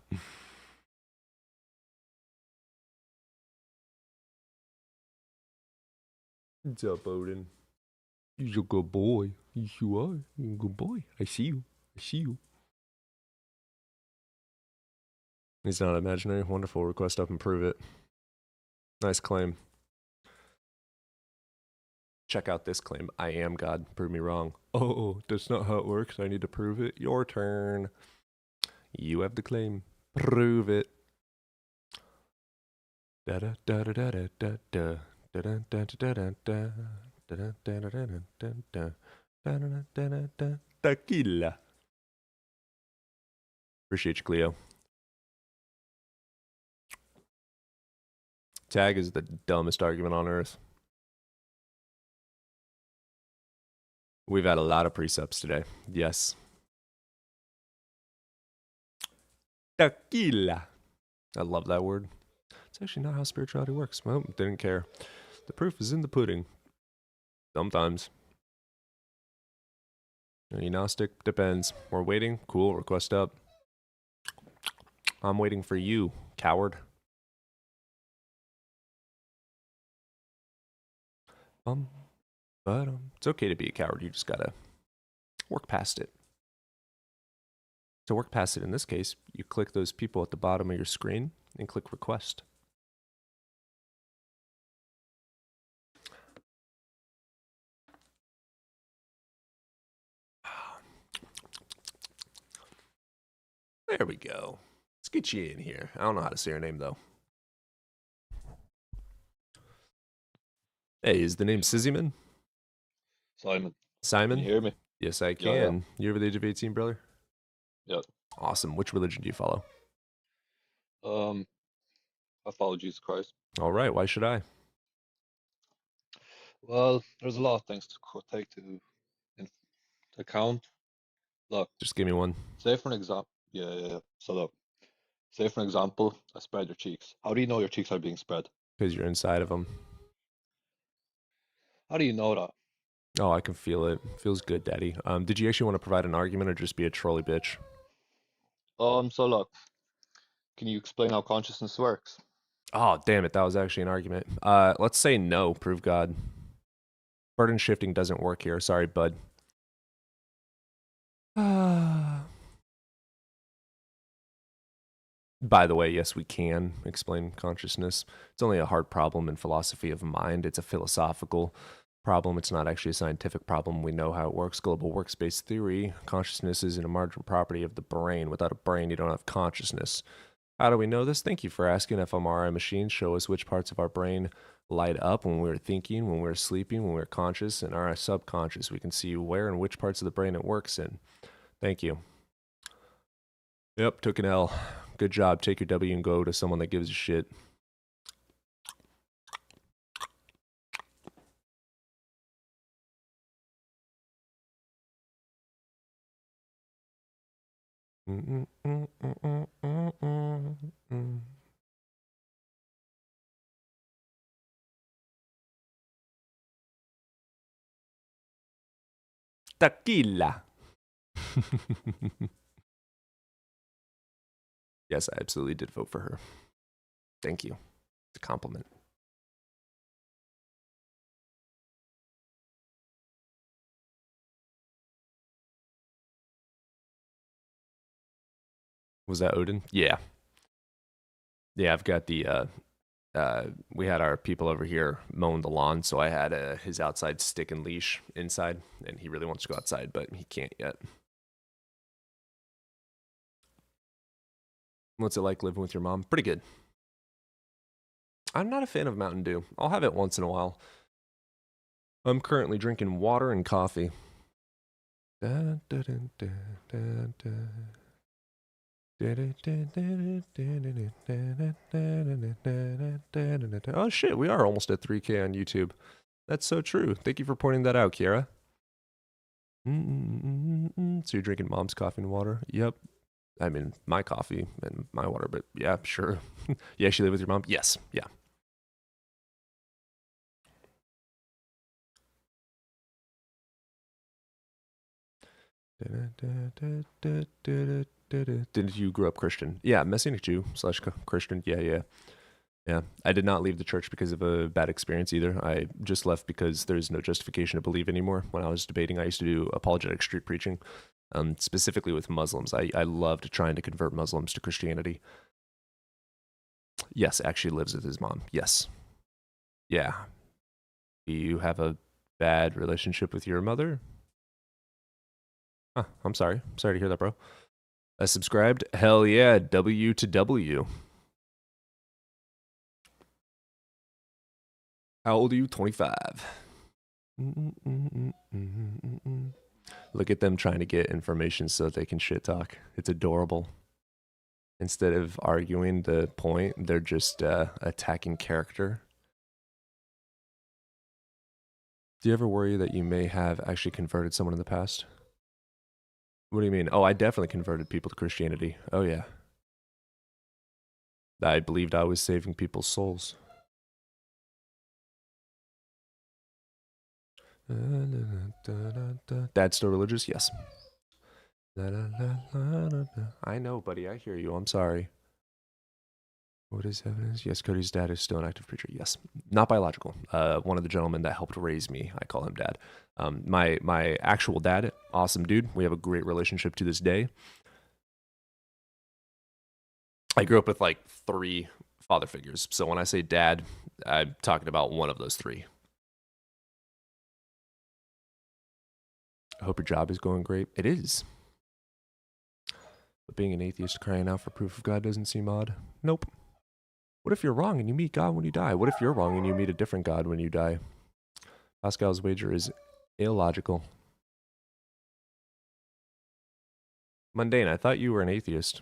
What's up, Odin? You're a good boy. Yes, you are. You're a good boy. I see you. I see you. He's not imaginary. Wonderful. Request up and prove it. Nice claim. Check out this claim. I am God. Prove me wrong. Oh, that's not how it works. I need to prove it. Your turn. You have the claim. Prove it. Da da da da da da da da da da da da da. Tequila. Appreciate you, Cleo. Tag is the dumbest argument on earth. We've had a lot of precepts today. Yes. Tequila. I love that word. It's actually not how spirituality works. Well, didn't care. The proof is in the pudding. Sometimes. Agnostic? Depends. We're waiting? Cool. Request up. I'm waiting for you, coward. But it's okay to be a coward. You just gotta work past it. To work past it in this case, you click those people at the bottom of your screen and click request. There we go. Let's get you in here. I don't know how to say your name, though. Hey, is the name Sizzyman? Simon. Simon? Can you hear me? Yes, I Yeah, can. yeah. You over the age of 18, brother? Yep. Awesome. Which religion do you follow? I follow Jesus Christ. All right. Why should I? Well, there's a lot of things to take into account. Look. Just give me one. Say for an example. Yeah. So look. Say for an example, I spread your cheeks. How do you know your cheeks are being spread? Because you're inside of them. How do you know that? Oh, I can feel it. Feels good, Daddy. Did you actually want to provide an argument or just be a trolley bitch? So look. Can you explain how consciousness works? Oh, damn it. That was actually an argument. Let's say no. Prove God. Burden shifting doesn't work here. Sorry, bud. By the way, yes, we can explain consciousness. It's only a hard problem in philosophy of mind. It's a philosophical problem. It's not actually a scientific problem. We know how it works. Global workspace theory. Consciousness is an emergent property of the brain. Without a brain, you don't have consciousness. How do we know this? Thank you for asking. fMRI machines show us which parts of our brain light up when we're thinking, when we're sleeping, when we're conscious, and our subconscious. We can see where and which parts of the brain it works in. Thank you. Yep, took an L. Good job. Take your W and go to someone that gives a shit. Tequila. Yes, I absolutely did vote for her. Thank you. It's a compliment. Was that Odin? Yeah. Yeah, I've got the, we had our people over here mowing the lawn, so I had his outside stick and leash inside, and he really wants to go outside, but he can't yet. What's it like living with your mom? Pretty good. I'm not a fan of Mountain Dew. I'll have it once in a while. I'm currently drinking water and coffee. Oh shit, we are almost at 3K on YouTube. That's so true. Thank you for pointing that out, Kiara. So you're drinking mom's coffee and water? Yep. I mean, my coffee and my water, but yeah, sure. You actually live with your mom? Yes. Yeah. Did you grow up Christian? Yeah, Messianic Jew / Christian. Yeah. I did not leave the church because of a bad experience either. I just left because there's no justification to believe anymore. When I was debating, I used to do apologetic street preaching, specifically with Muslims. I loved trying to convert Muslims to Christianity. Yes, actually lives with his mom. Yes. Yeah. Do you have a bad relationship with your mother? Huh, I'm sorry. Sorry to hear that, bro. Subscribed? Hell yeah. W to W. How old are you? 25. Look at them trying to get information so that they can shit talk. It's adorable. Instead of arguing the point, they're just attacking character. Do you ever worry that you may have actually converted someone in the past? What do you mean? Oh, I definitely converted people to Christianity. Oh, yeah. I believed I was saving people's souls. Dad's still religious? Yes. I know, buddy. I hear you. I'm sorry. What is evidence? Yes, Cody's dad is still an active preacher. Yes. Not biological. One of the gentlemen that helped raise me, I call him dad. My actual dad, awesome dude. We have a great relationship to this day. I grew up with like 3 father figures. So when I say dad, I'm talking about one of those 3. I hope your job is going great. It is. But being an atheist crying out for proof of God doesn't seem odd. Nope. What if you're wrong and you meet God when you die? What if you're wrong and you meet a different God when you die? Pascal's wager is illogical. Mundane, I thought you were an atheist.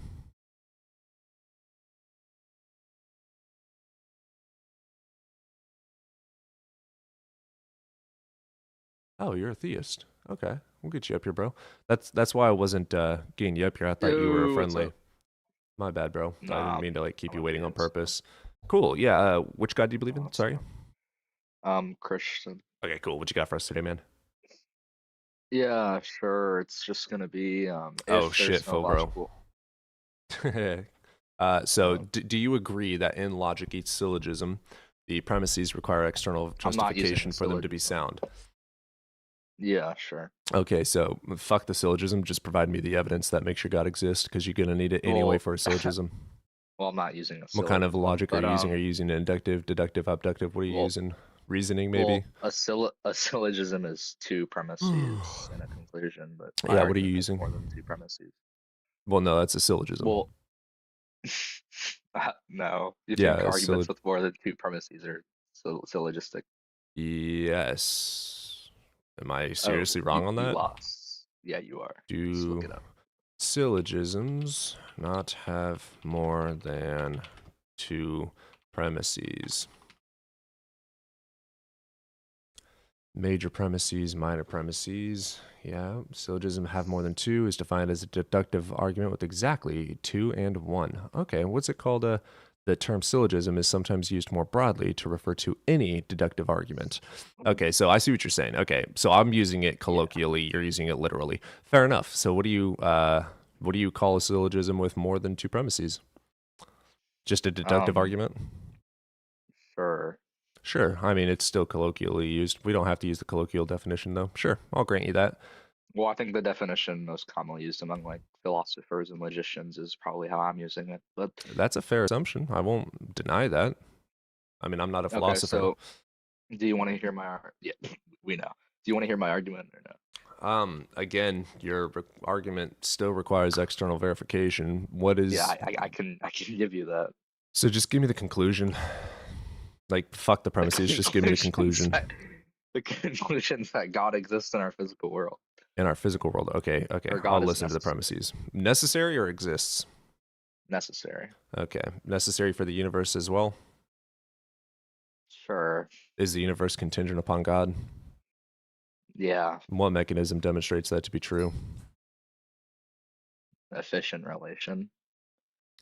Oh, you're a theist. Okay, we'll get you up here, bro. That's why I wasn't getting you up here. I thought you were Yo, what's friendly. up? My bad, bro. I Nah, didn't mean to like keep you I'm waiting on atheist. purpose. Cool. Yeah. Which God do you believe in? Sorry. Christian. Okay, cool. What you got for us today, man? Yeah, sure. It's just gonna be Oh if shit, there's no Fo, logical. bro. So do you agree that in logic, each syllogism, the premises require external I'm not using justification a for them to be syllogism. sound? Yeah, sure. Okay, so fuck the syllogism. Just provide me the evidence that makes your God exist, because you're gonna need it anyway Well, for a syllogism. well, I'm not using a What kind of syllogism, logic are but you using? Are you using inductive, deductive, abductive? What are you well, using? Reasoning, maybe? a syllogism is 2 premises and a conclusion, but my Yeah, what are you argument has using? more than 2 premises. Well, no, that's a syllogism. Well, no, you Yeah, think a arguments with more than 2 premises are syllogistic? Yes. Am I Oh, seriously wrong on you that? lost. Yeah, you are. Just look Do it up. syllogisms not have more than 2 premises? Major premises, minor premises. Yeah, syllogism have more than 2 is defined as a deductive argument with exactly 2 and 1. Okay, what's it called? The term syllogism is sometimes used more broadly to refer to any deductive argument. Okay, so I see what you're saying. Okay, so I'm using it colloquially, you're using it literally. Fair enough. So what do you call a syllogism with more than 2 premises? Just a deductive argument? Sure. Sure. I mean, it's still colloquially used. We don't have to use the colloquial definition, though. Sure, I'll grant you that. Well, I think the definition most commonly used among like philosophers and logicians is probably how I'm using it. But That's a fair assumption. I won't deny that. I mean, I'm not a okay, philosopher. so do you want to hear yeah, we know. Do you want to hear my argument or no? Again, your argument still requires external verification. What is? Yeah, I can give you that. So just give me the conclusion. Like, fuck the premises. Just give me the conclusion. The conclusion that God exists in our physical world. In our physical world. Okay. Or God I'll is listen to the premises. Necessary or exists? Necessary. Okay. Necessary for the universe as well? Sure. Is the universe contingent upon God? Yeah. What mechanism demonstrates that to be true? Efficient relation.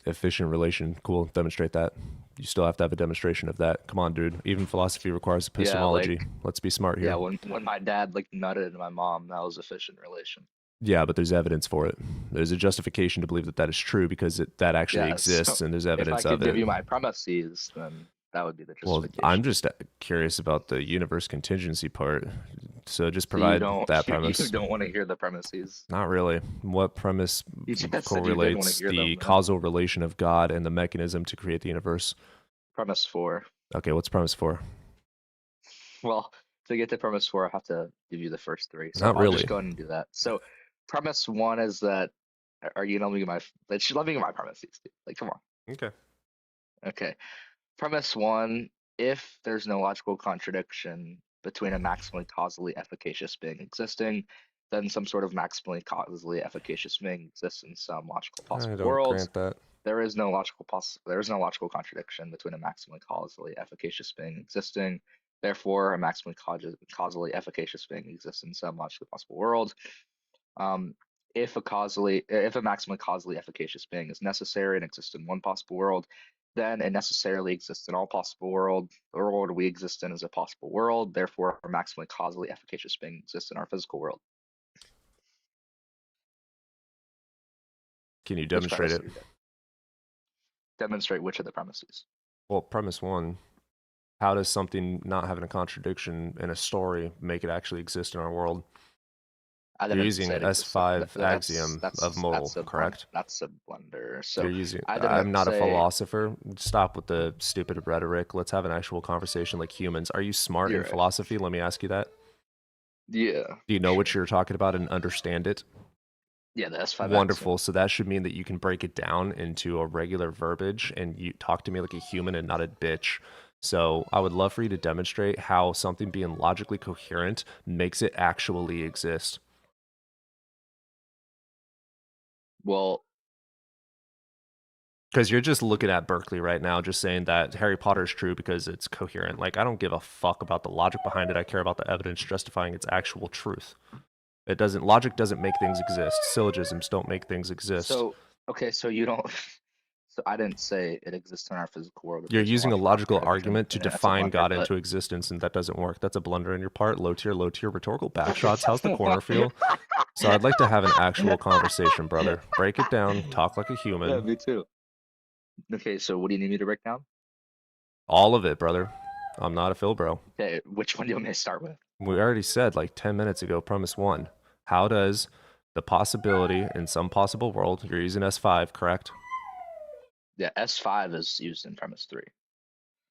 Efficient relation. Cool. Demonstrate that. You still have to have a demonstration of that. Come on, dude. Even philosophy requires epistemology. like Let's be smart here. yeah, when my dad like nutted my mom, that was efficient relation. Yeah, but there's evidence for it. There's a justification to believe that that is true because that actually Yeah, exists so and there's if I evidence could of give it. you my premises, then that would be the Well, justification. I'm just curious about the universe contingency part. So just So you provide don't that you premise. don't want to hear the premises. Not really. What premise You just said you did wanna correlates hear them, the though. causal relation of God and the mechanism to create the universe? Premise 4. Okay, what's premise 4? Well, to get to premise 4, I have to give you the first 3. So Not I'll really. just go ahead and do that. So premise 1 is that are you gonna let me get my let me get my premises, dude. Like come on. Okay. Okay. Premise 1, if there's no logical contradiction between a maximally causally efficacious being existing, then some sort of maximally causally efficacious being exists in some logical I possible don't world. grant that. There is no logical contradiction between a maximally causally efficacious being existing. Therefore, a maximally causally efficacious being exists in some logically possible world. If a maximally causally efficacious being is necessary and exists in one possible world, then it necessarily exists in all possible world. The world we exist in is a possible world. Therefore, a maximally causally efficacious being exists in our physical world. Can you Which demonstrate premise it? do you get? Demonstrate which of the premises? Well, premise 1, how does something not having a contradiction in a story make it actually exist in our world? I You're didn't using say it exists. S5 axiom of modal, That's a correct? That's a blunder. So You're using. I I'm didn't not a say philosopher. Stop with the stupid rhetoric. Let's have an actual conversation like humans. Are you smart You're in right. philosophy? Let me ask you that. Yeah. Do you know what you're talking about and understand it? Yeah, the S5 Wonderful. So that should mean that you can break it down into a regular verbiage and you talk to me like a human and not a bitch. So I would love for you to demonstrate how something being logically coherent makes it actually exist. Well, because you're just looking at Berkeley right now, just saying that Harry Potter is true because it's coherent. Like, I don't give a fuck about the logic behind it. I care about the evidence justifying its actual truth. Logic doesn't make things exist. Syllogisms don't make things exist. so okay, so you don't. So I didn't say it exists in our physical world. if You're there's no using a logical contradiction. argument to Yeah, that's a define blunder, God but- into existence, and that doesn't work. That's a blunder on your part. Low tier rhetorical backshots. How's the corner feel? So I'd like to have an actual conversation, brother. Break it down. Talk like a human. Yeah, me too. Okay, so what do you need me to break down? All of it, brother. I'm not a Phil bro. Okay, which one do you want me to start with? We already said like 10 minutes ago, premise 1. How does the possibility in some possible world, you're using S5, correct? Yeah, S5 is used in premise 3.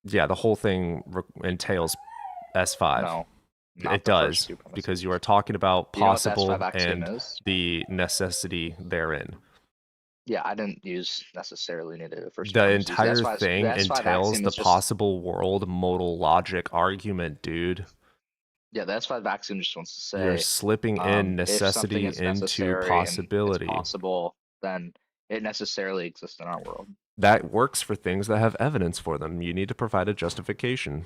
Yeah, the whole thing entails S5. No, not It the first does, two premises. because you are talking about You know what the possible S5 axiom and is? the necessity therein. Yeah, I didn't use necessarily needed the first The premises. entire S5 thing the S5 entails axiom the is just- possible world modal logic argument, dude. Yeah, the S5 axiom just wants to say You're slipping in if something necessity is into necessary and possibility. it's possible, then it necessarily exists in our world. That works for things that have evidence for them. You need to provide a justification.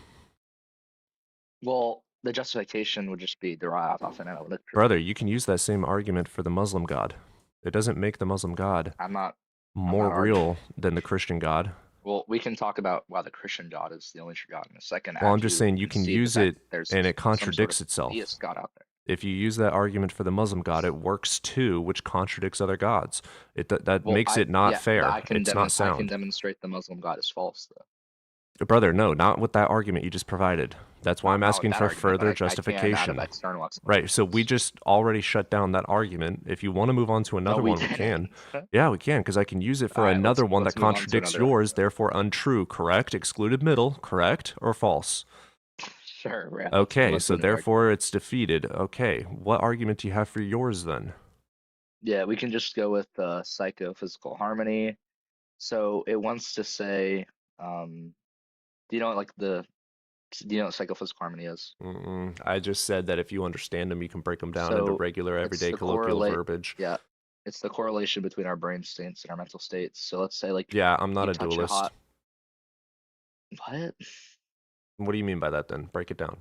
Well, the justification would just be derived off an analytic tree. Brother, you can use that same argument for the Muslim God. It doesn't make the Muslim God I'm not more arguing. real than the Christian God. Well, we can talk about why the Christian God is the only true God in a second. Well, I'm after just saying you can concede the use fact it that there's and it some sort contradicts of itself. theist God out there. If you use that argument for the Muslim God, it works too, which contradicts other gods. That Well, makes it not yeah, fair. I can It's not I can sound. demonstrate the Muslim God is false, though. Brother, no, not with that argument you just provided. That's why I'm Not with asking that for argument, further but I can out of justification. external Right, so we just already shut down that argument. If you want to move on to another we one, we can. didn't. Yeah, we can, because I can use it for Alright, another one let's that move on to contradicts another yours, therefore untrue, correct? Excluded middle, correct? Or false? Sure. Yeah, let's Okay, move so on to another therefore it's defeated. Okay, what argument do you have for yours then? Yeah, we can just go with psychophysical harmony. So it wants to say, do you know what psychophysical harmony is? I just said that if you understand them, you can break them down into So regular, it's everyday the colloquial correlate- verbiage. Yeah, it's the correlation between our brain states and our mental states. So let's say like Yeah, I'm not you a touch dualist. What? What do you mean by that then? Break it down.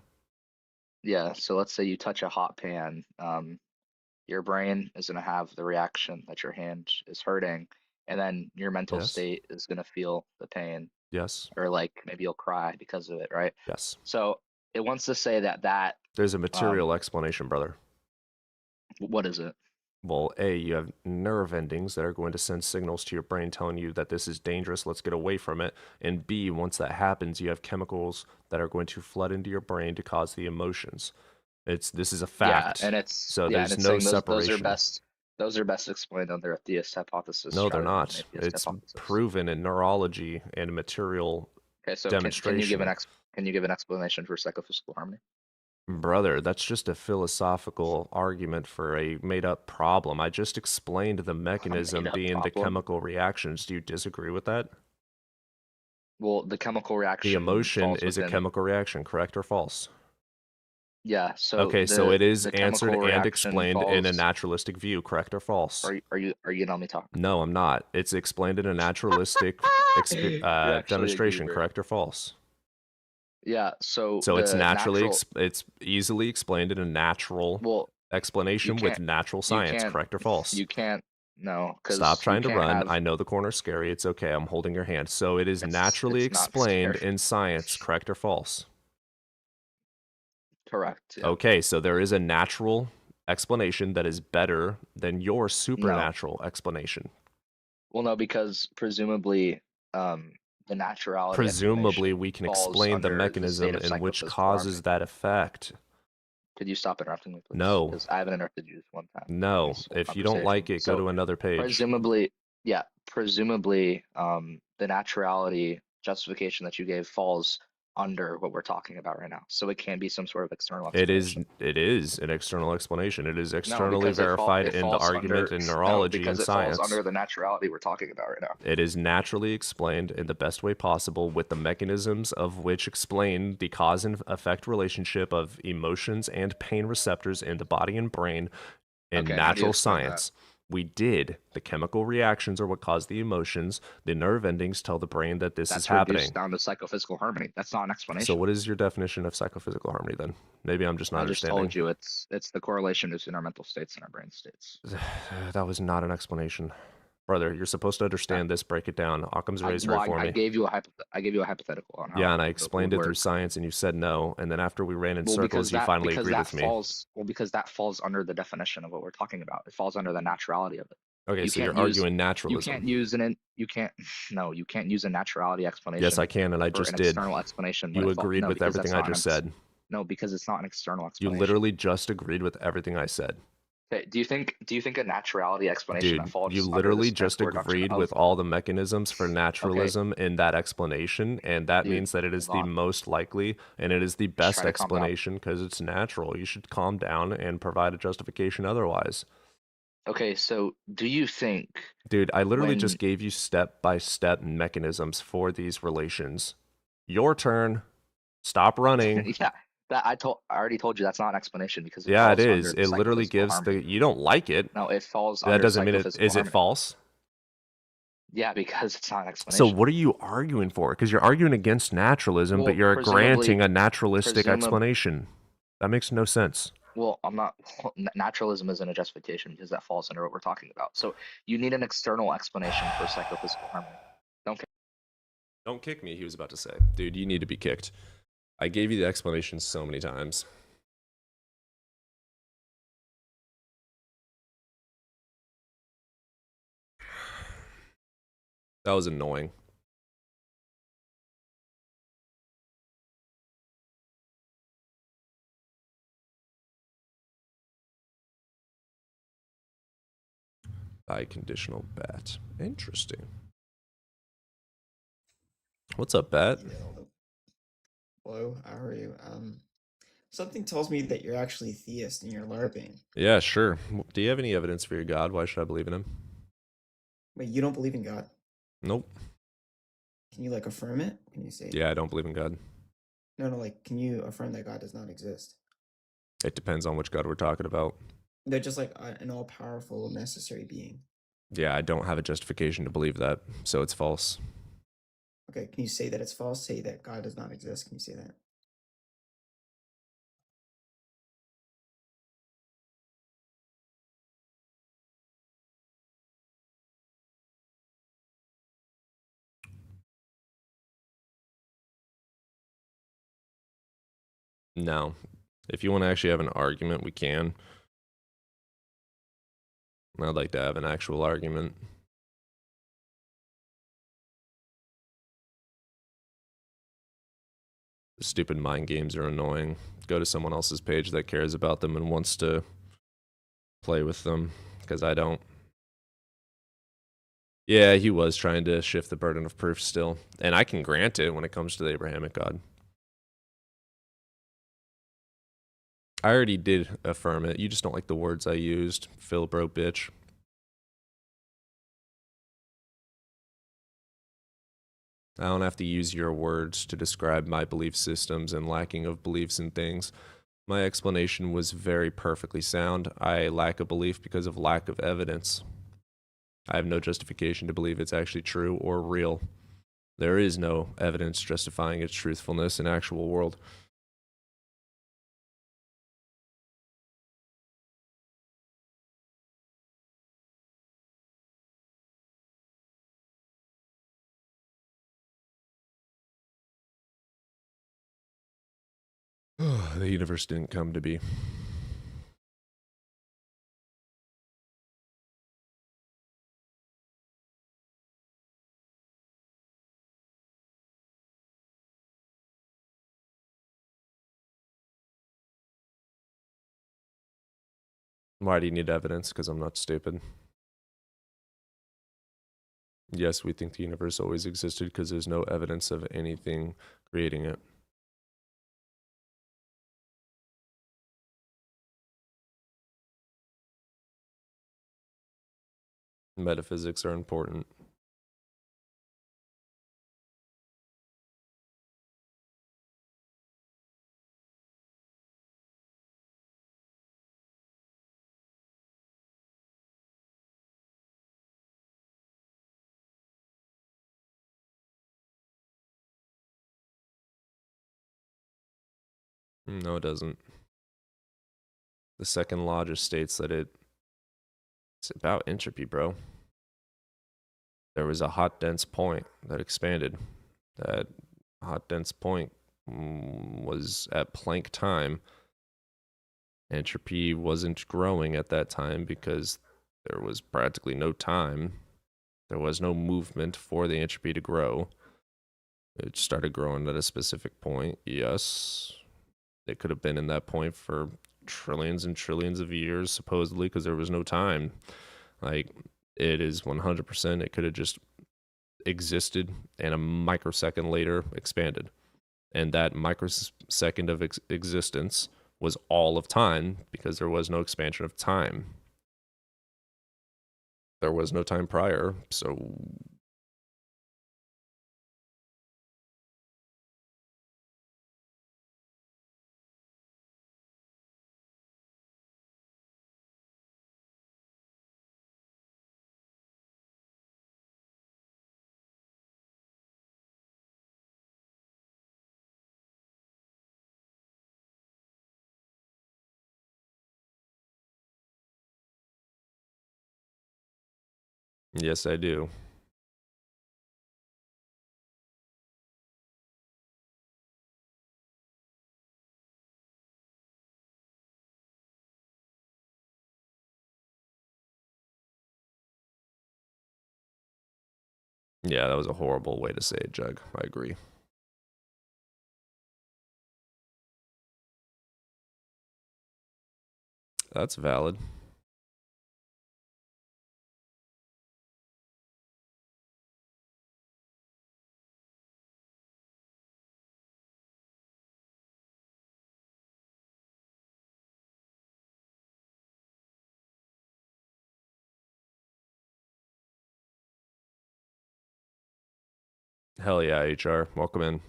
Yeah, so let's say you touch a hot pan. your brain is going to have the reaction that your hand is hurting, and then your mental Yes. state is going to feel the pain, Yes. or like maybe you'll cry because of it, right? Yes. So it wants to say that There's a material explanation, brother. what is it? Well, A, you have nerve endings that are going to send signals to your brain telling you that this is dangerous, let's get away from it. And B, once that happens, you have chemicals that are going to flood into your brain to cause the emotions. This is a fact. Yeah, and it's so yeah, there's and it's no saying separation. those are best explained under a theist hypothesis. No, they're rather than an not. atheist It's hypothesis. proven in neurology and material Okay, so demonstration. can you give an explanation for psychophysical harmony? Brother, that's just a philosophical argument for a made-up problem. I just explained the mechanism made-up being the problem? chemical reactions. Do you disagree with that? Well, the chemical reaction. The emotion falls is a within- chemical reaction, correct or false? Yeah. So Okay, so it is the answered chemical and reaction explained in a falls- naturalistic view, correct or false? Are you letting me talk? No, I'm not. It's explained in a naturalistic actually a demonstration, goober. correct or false? Yeah. So it's the naturally natural- it's easily explained in a natural explanation with can't- natural you science, can't- correct or false? You can't. No. 'cause Stop you trying to can't run. have- I know the corner's scary. It's okay. I'm holding your hand. So it is naturally it's not explained scary. in science, correct or false? Correct. Yeah. Okay, so there is a natural explanation that is better than your supernatural explanation. Well, no, because presumably, the naturality. Presumably, we can falls explain the under mechanism state of in which psychophysical causes harmony. that effect. Could you stop interrupting me, please? No. Because I haven't interrupted you just one time. No, This whole if you don't like conversation. it, go to another page. Presumably, the naturality justification that you gave falls under what we're talking about right now. So it can be some sort of external It explanation. is an external explanation. It is No, externally because verified it in the falls argument under- in no, neurology because and it science. falls under the naturality we're talking about right now. It is naturally explained in the best way possible with the mechanisms of which explain the cause and effect relationship of emotions and pain receptors in the body and brain in Okay, how do you natural explain that? science. We did. The chemical reactions are what cause the emotions. The nerve endings tell the brain that this That's is happening. reduced down to psychophysical harmony. That's not an explanation. So what is your definition of psychophysical harmony then? Maybe I'm just not I just understanding. told you it's the correlation between our mental states and our brain states. That was not an explanation. Brother, you're supposed to understand this. Break it down. Occam's razor Well, for I me. gave you a hypothetical on how Yeah, and I it explained would it through work. science, and you said no. And then after we ran in Well, circles, you finally because agreed that with me. falls because that falls under the definition of what we're talking about. It falls under the naturality of it. Okay, so you're can't use- arguing naturalism. You can't use a naturality explanation. Yes, I can, and I for just an did. external explanation. when You it falls- agreed no, with because everything that's I not just an said. No, because it's not an external You explanation. literally just agreed with everything I said. Okay, do you think a naturality explanation Dude, that falls you under literally this just reduction agreed of- with all the mechanisms for naturalism in that explanation, and that Dude, means that it is hold the on. most likely and it is the best try to calm down. explanation because it's natural. You should calm down and provide a justification otherwise. Okay, so do you think Dude, I literally when- just gave you step-by-step mechanisms for these relations. Your turn. Stop running. yeah, that I already told you that's not an explanation because it Yeah, it falls under is. the It literally psychophysical gives harmony. you don't like it. No, it falls That under doesn't mean it psychophysical is it harmony. false? Yeah, because it's not an explanation. So what are you arguing for? Because you're arguing against naturalism, but Well, you're granting presumably- a naturalistic presumab- explanation. That makes no sense. Well, I'm not. Naturalism isn't a justification because that falls under what we're talking about. So you need an external explanation for psychophysical harmony. Don't kick me, he was about to say. Dude, you need to be kicked. I gave you the explanation so many times. That was annoying. Biconditional bat. Interesting. What's up, Bat? Hello, how are you? Something tells me that you're actually theist and you're LARPing. Yeah, sure. Do you have any evidence for your God? Why should I believe in him? Wait, you don't believe in God? Nope. Can you like affirm it? Can you say? Yeah, I don't believe in God. No, like, can you affirm that God does not exist? It depends on which God we're talking about. They're just like an all-powerful, necessary being. Yeah, I don't have a justification to believe that, so it's false. Okay, can you say that it's false? Say that God does not exist. Can you say that? No. If you want to actually have an argument, we can. I'd like to have an actual argument. The stupid mind games are annoying. Go to someone else's page that cares about them and wants to play with them, because I don't. Yeah, he was trying to shift the burden of proof still. And I can grant it when it comes to the Abrahamic God. I already did affirm it. You just don't like the words I used. Phil, bro, bitch. I don't have to use your words to describe my belief systems and lacking of beliefs in things. My explanation was very perfectly sound. I lack a belief because of lack of evidence. I have no justification to believe it's actually true or real. There is no evidence justifying its truthfulness in actual world. The universe didn't come to be. Why do you need evidence? Because I'm not stupid. Yes, we think the universe always existed because there's no evidence of anything creating it. Metaphysics are important. No, it doesn't. The second law just states that it's about entropy, bro. There was a hot, dense point that expanded. That hot, dense point was at Planck time. Entropy wasn't growing at that time because there was practically no time. There was no movement for the entropy to grow. It started growing at a specific point. Yes, it could have been in that point for trillions and trillions of years, supposedly, because there was no time. Like, it is 100%. It could have just existed and a microsecond later expanded. And that microsecond of existence was all of time because there was no expansion of time. There was no time prior, so yes, I do. Yeah, that was a horrible way to say it, Jug. I agree. That's valid. Hell yeah, HR. Welcome in.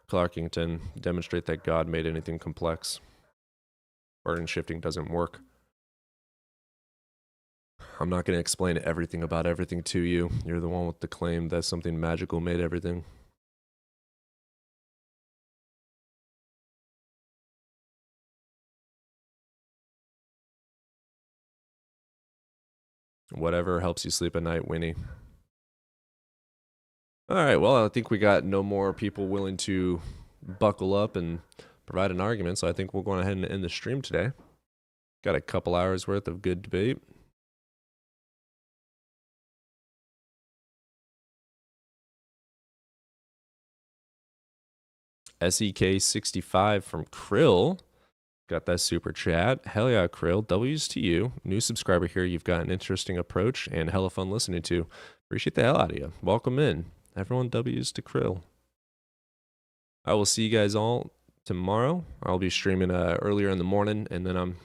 Clarkington, demonstrate that God made anything complex. Burden shifting doesn't work. I'm not going to explain everything about everything to you. You're the one with the claim that something magical made everything. Whatever helps you sleep at night, Winnie. All right, well, I think we got no more people willing to buckle up and provide an argument, so I think we'll go ahead and end the stream today. Got a couple hours worth of good debate. SEK65 from Krill. Got that super chat. Hell yeah, Krill. W's to you. New subscriber here. You've got an interesting approach and hella fun listening to. Appreciate the hell out of you. Welcome in. Everyone, W's to Krill. I will see you guys all tomorrow. I'll be streaming earlier in the morning, and then I'm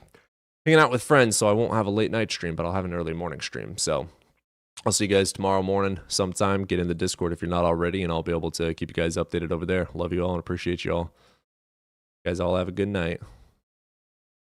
hanging out with friends, so I won't have a late night stream, but I'll have an early morning stream. So I'll see you guys tomorrow morning sometime. Get in the Discord if you're not already, and I'll be able to keep you guys updated over there. Love you all and appreciate you all. You guys all have a good night.